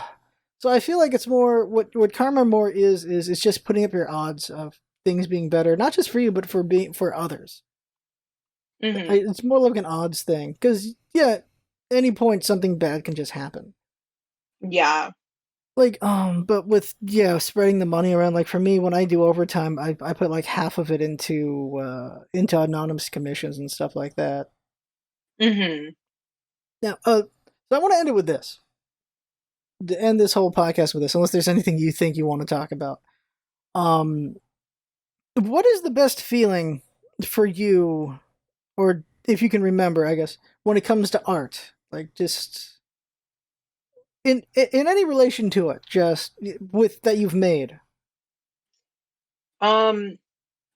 So I feel like it's more, what karma more is it's just putting up your odds of things being better, not just for you but for others. Hmm. It's more like an odds thing because, yeah, any point something bad can just happen. Yeah. Like, but with, yeah, spreading the money around. Like for me, when I do overtime, I put like half of it into anonymous commissions and stuff like that. Hmm. Now, so I want to end it with this. To end this whole podcast with this, unless there's anything you think you want to talk about. Um, what is the best feeling for you, or if you can remember, I guess, when it comes to art? Like, just in any relation to it, just with that you've made. Um,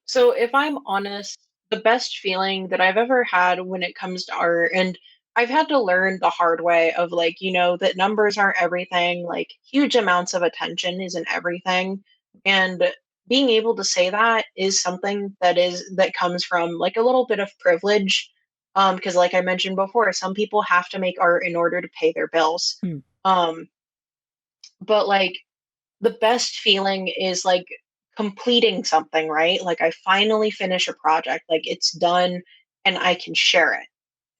so if I'm honest, the best feeling that I've ever had when it comes to art, and I've had to learn the hard way of like, that numbers aren't everything, like huge amounts of attention isn't everything. And being able to say that is something that comes from like a little bit of privilege. Because like I mentioned before, some people have to make art in order to pay their bills. Hmm. Um, but like the best feeling is like completing something, right? Like I finally finish a project, like it's done and I can share it.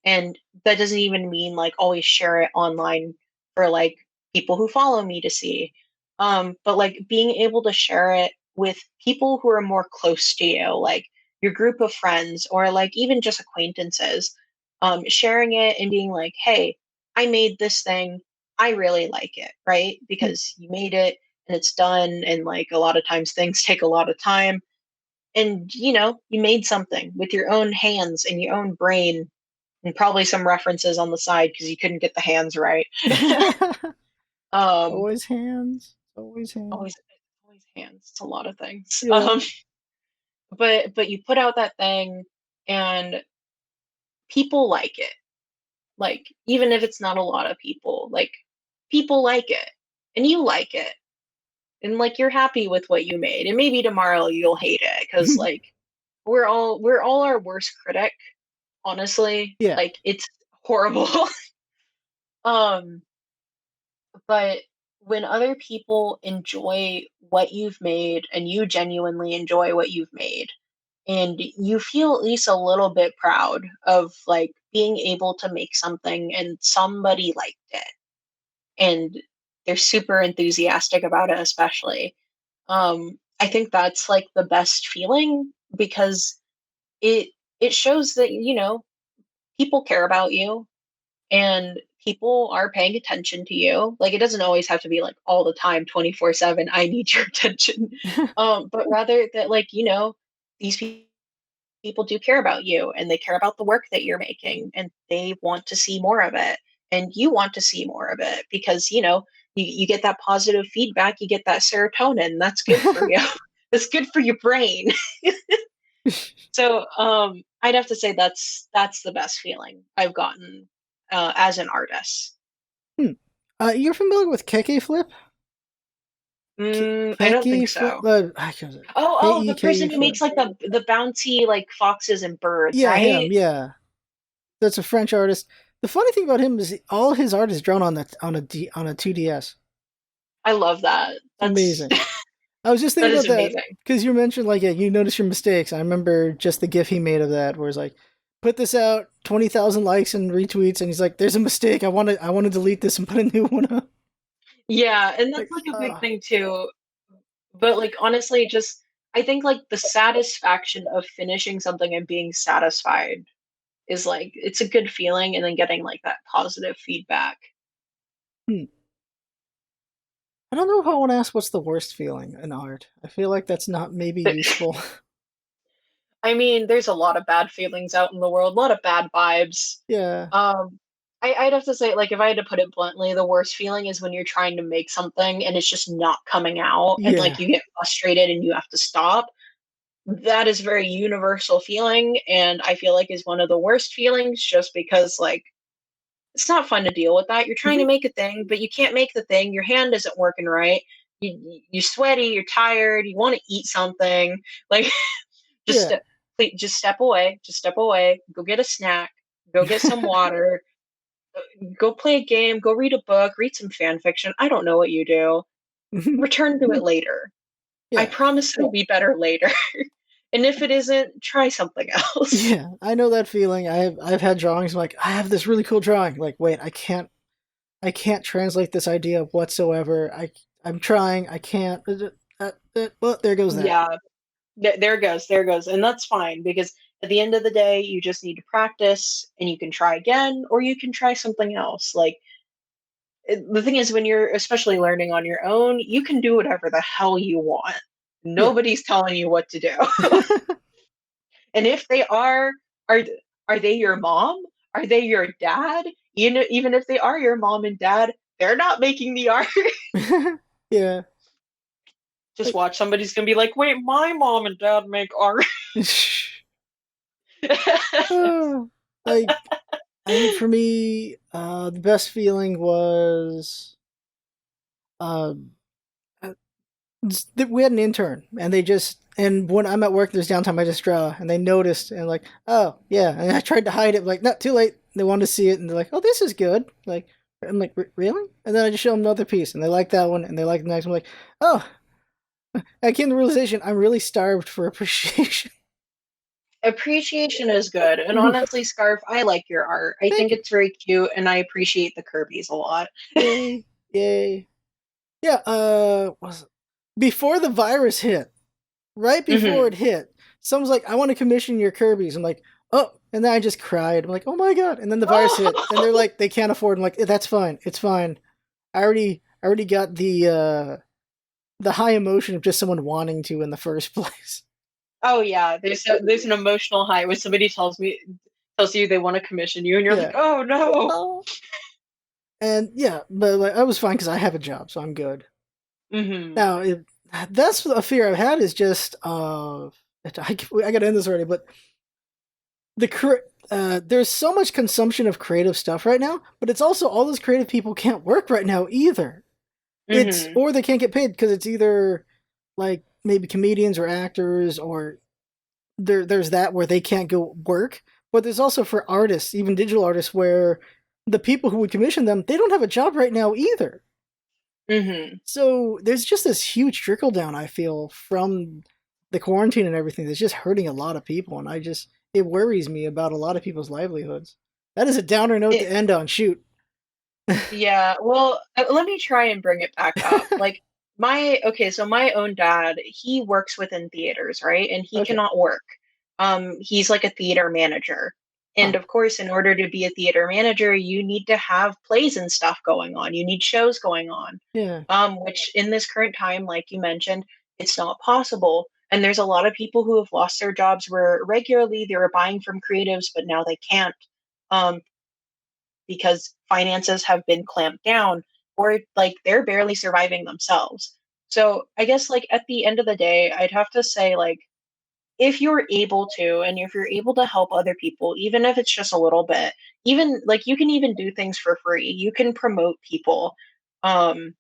And that doesn't even mean like always share it online for like people who follow me to see. But like being able to share it with people who are more close to you, like your group of friends or like even just acquaintances, sharing it and being like, hey, I made this thing. I really like it, right? Hmm. Because you made it and it's done. And like a lot of times things take a lot of time. And you made something with your own hands and your own brain and probably some references on the side because you couldn't get the hands right. um, Always hands. Always hands. always, always hands. It's a lot of things. Yeah. But you put out that thing and people like it. Like even if it's not a lot of people, like people like it and you like it and like you're happy with what you made. And maybe tomorrow you'll hate it because like we're all our worst critic, honestly. Yeah. Like it's horrible. um but when other people enjoy what you've made and you genuinely enjoy what you've made and you feel at least a little bit proud of like being able to make something and somebody liked it and they're super enthusiastic about it, especially, I think that's like the best feeling because it it shows that people care about you and people are paying attention to you. Like it doesn't always have to be like all the time, 24/7, I need your attention. But rather that like these people do care about you and they care about the work that you're making and they want to see more of it and you want to see more of it because you get that positive feedback, you get that serotonin, that's good for you. That's good for your brain. So I'd have to say that's the best feeling I've gotten as an artist. Hmm. You're familiar with Keke Flip? I don't think Keke Flip? so. Oh, the Keke person who Flip. makes like the bouncy like foxes and birds, Yeah, him. right? Yeah, that's a French artist. The funny thing about him is all his art is drawn on a 2DS. I love that. It's amazing. I was just That thinking is about that amazing. because you mentioned like yeah, you notice your mistakes. I remember just the GIF he made of that, where it's like, put this out, 20,000 likes and retweets, and he's like, "There's a mistake. I want to delete this and put a new one up." Yeah, and that's Like, like a big thing too. But like honestly, just I think like the satisfaction of finishing something and being satisfied is like it's a good feeling and then getting like that positive feedback. hmm. I don't know if I want to ask what's the worst feeling in art. I feel like that's not maybe useful. I mean, there's a lot of bad feelings out in the world, a lot of bad vibes. Yeah, Um, I'd have to say, like, if I had to put it bluntly, the worst feeling is when you're trying to make something and it's just not coming out, and like yeah. you get frustrated and you have to stop. That is a very universal feeling, and I feel like is one of the worst feelings, just because like it's not fun to deal with that. You're trying to Mhm. make a thing, but you can't make the thing. Your hand isn't working right. You're sweaty. You're tired. You want to eat something. Like just Yeah. step, please, just step away. Just step away. Go get a snack. Go get some water. Go play a game. Go read a book. Read some fan fiction. I don't know what you do. Return to it later. I Yeah. promise it'll be better later. And if it isn't, try something else. Yeah, I know that feeling. I've had drawings like I have this really cool drawing. Like, wait, I can't translate this idea whatsoever. I'm trying. I can't. Well, there goes that. Yeah, there goes, there goes. And that's fine because at the end of the day, you just need to practice and you can try again or you can try something else. Like the thing is, when you're especially learning on your own, you can do whatever the hell you want. Yeah. Nobody's telling you what to do. And if they are are they your mom? Are they your dad? Even if they are your mom and dad, they're not making the art. Yeah. Just Like, watch somebody's gonna be like, wait, my mom and dad make art. oh, like I think for me, the best feeling was um we had an intern and they just and when I'm at work there's downtime I just draw and they noticed and like oh yeah and I tried to hide it like not too late they wanted to see it and they're like oh this is good like I'm like really and then I just show them another piece and they like that one and they like the next one like oh I came to the realization I'm really starved for appreciation. Appreciation is good. And honestly, Scarf, I like your art. I Thank think you. it's very cute and I appreciate the Kirby's a lot. Yay. Yay. Yeah, was before the virus hit. right before Hmm. it hit, someone's like, "I want to commission your Kirby's." I'm like, "Oh," and then I just cried. I'm like, "Oh my god!" And then the virus hit, and they're like, they can't afford. I'm like, "That's fine. It's fine. I already got the high emotion of just someone wanting to in the first place." Oh yeah, there's an emotional high when somebody tells you they want to commission you, and you're like, Yeah. oh no. Oh. And yeah, but like, I was fine because I have a job, so I'm good. Hmm. Now, that's a fear I've had is just I gotta end this already, but there's so much consumption of creative stuff right now, but it's also all those creative people can't work right now either. It's Hmm. or they can't get paid because it's either like maybe comedians or actors or there's that where they can't go work, but there's also for artists, even digital artists, where the people who would commission them they don't have a job right now either. Hmm. So there's just this huge trickle down I feel from the quarantine and everything that's just hurting a lot of people, and it worries me about a lot of people's livelihoods. That is a downer note to end on. Shoot. Yeah, well, let me try and bring it back up. Like so my own dad, he works within theaters, right? And he Okay. cannot work. He's like a theater manager. Huh. And of course, in order to be a theater manager, you need to have plays and stuff going on. You need shows going on. Yeah. Which in this current time, like you mentioned, it's not possible. And there's a lot of people who have lost their jobs where regularly they were buying from creatives, but now they can't. Um, because finances have been clamped down or like they're barely surviving themselves. So I guess like at the end of the day, I'd have to say like if you're able to and if you're able to help other people, even if it's just a little bit, even like you can even do things for free. You can promote people. Um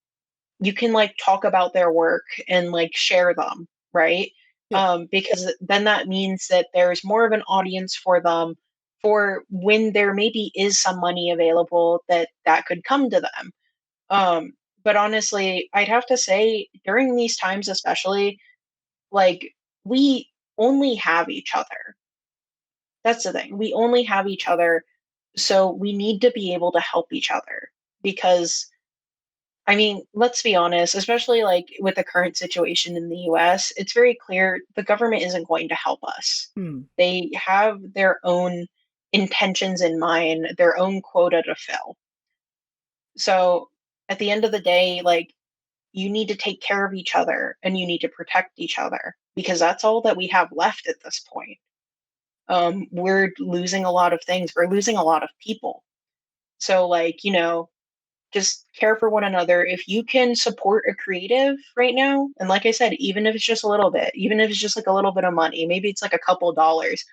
you can like talk about their work and like share them, right? Yeah. Because then that means that there's more of an audience for them for when there maybe is some money available that could come to them. um but honestly, I'd have to say during these times especially, like we only have each other. That's the thing, we only have each other, so we need to be able to help each other because I mean, let's be honest, especially like with the current situation in the US, it's very clear the government isn't going to help us. Hmm. They have their own intentions in mind, their own quota to fill. So at the end of the day, like you need to take care of each other and you need to protect each other because that's all that we have left at this point. We're losing a lot of things, we're losing a lot of people. So, like, just care for one another. If you can support a creative right now, and like I said, even if it's just a little bit, even if it's just like a little bit of money, maybe it's like a couple dollars,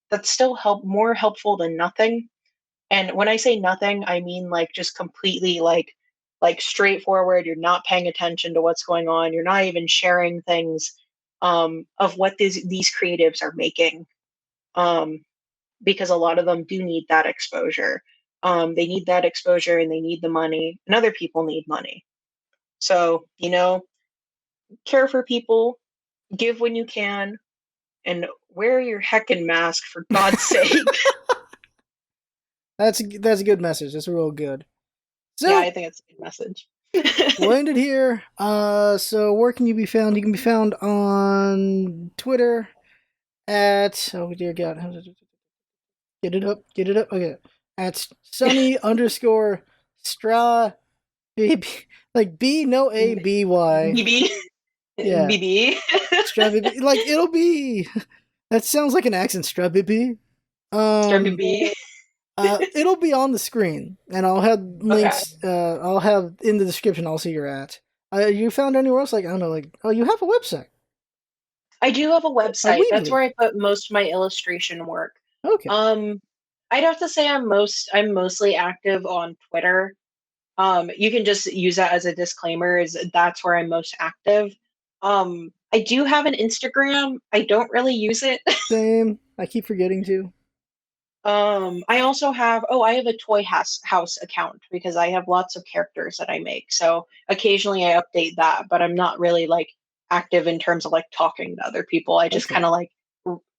that's still more helpful than nothing. And when I say nothing, I mean like just completely like straightforward. You're not paying attention to what's going on. You're not even sharing things of what these creatives are making. Um, because a lot of them do need that exposure. They need that exposure and they need the money, and other people need money. So, care for people, give when you can, and wear your heckin' mask for God's sake. That's a good message. That's real good. Yeah, So I think it's a good message. we'll end it here. So where can you be found? You can be found on Twitter at oh dear God, get it up. Okay, at Sunny underscore straw baby like B no A B Y. BB. Yeah, BB. straw baby. Like it'll be. That sounds like an accent, straw baby. Star Um, BB. it'll be on the screen, and I'll have Okay. links. I'll have in the description. I'll see you're at. You found anywhere else? Like I don't know. Like oh, you have a website, I do have a a website. That's where Weebly. I put most of my illustration work. Okay, Um, I'd have to say I'm mostly active on Twitter. You can just use that as a disclaimer, is that's where I'm most active. I do have an Instagram. I don't really use it. same. I keep forgetting to. I have a toy house account because I have lots of characters that I make. So occasionally I update that, but I'm not really like active in terms of like talking to other people. I just Okay, kind of like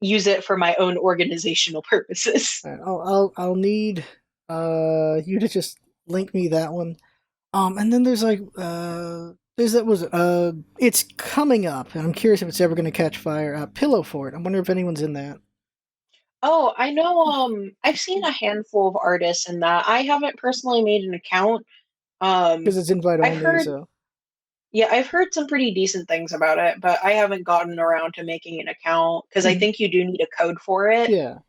use it for my own organizational purposes. all right, I'll need you to just link me that one. And then there's There's that was it's coming up, and I'm curious if it's ever going to catch fire. Pillow Fort. I wonder if anyone's in that Oh, I know. I've seen a handful of artists in that. I haven't personally made an account. because it's invite I've only. heard, So yeah, I've heard some pretty decent things about it, but I haven't gotten around to making an account because I mhm. think you do need a code for it. Yeah.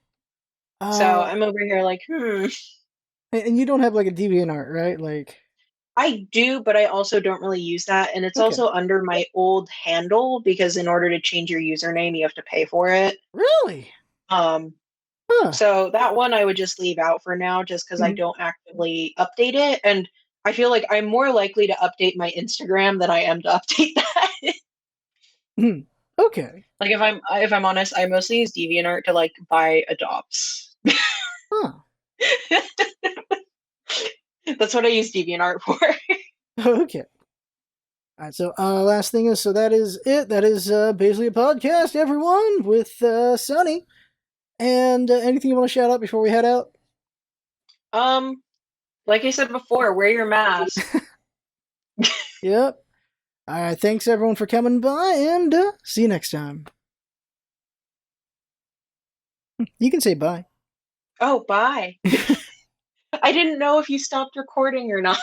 So Uh, I'm over here like, and you don't have like a DeviantArt, right? Like, I do, but I also don't really use that, and it's okay, also under my old handle because in order to change your username, you have to pay for it. really? Um, Huh. So that one I would just leave out for now just because I Mhm. don't actively update it. And I feel like I'm more likely to update my Instagram than I am to update that. Mhm. Okay. Like if I'm honest, I mostly use DeviantArt to like buy adopts. Huh. That's what I use DeviantArt for. Okay. All right. So, last thing is, so that is it. That is basically a podcast, everyone, with Sunny. And anything you want to shout out before we head out? um, like I said before, wear your mask. Yep. All right. Thanks everyone for coming by, and see you next time. You can say bye. Oh, bye. I didn't know if you stopped recording or not.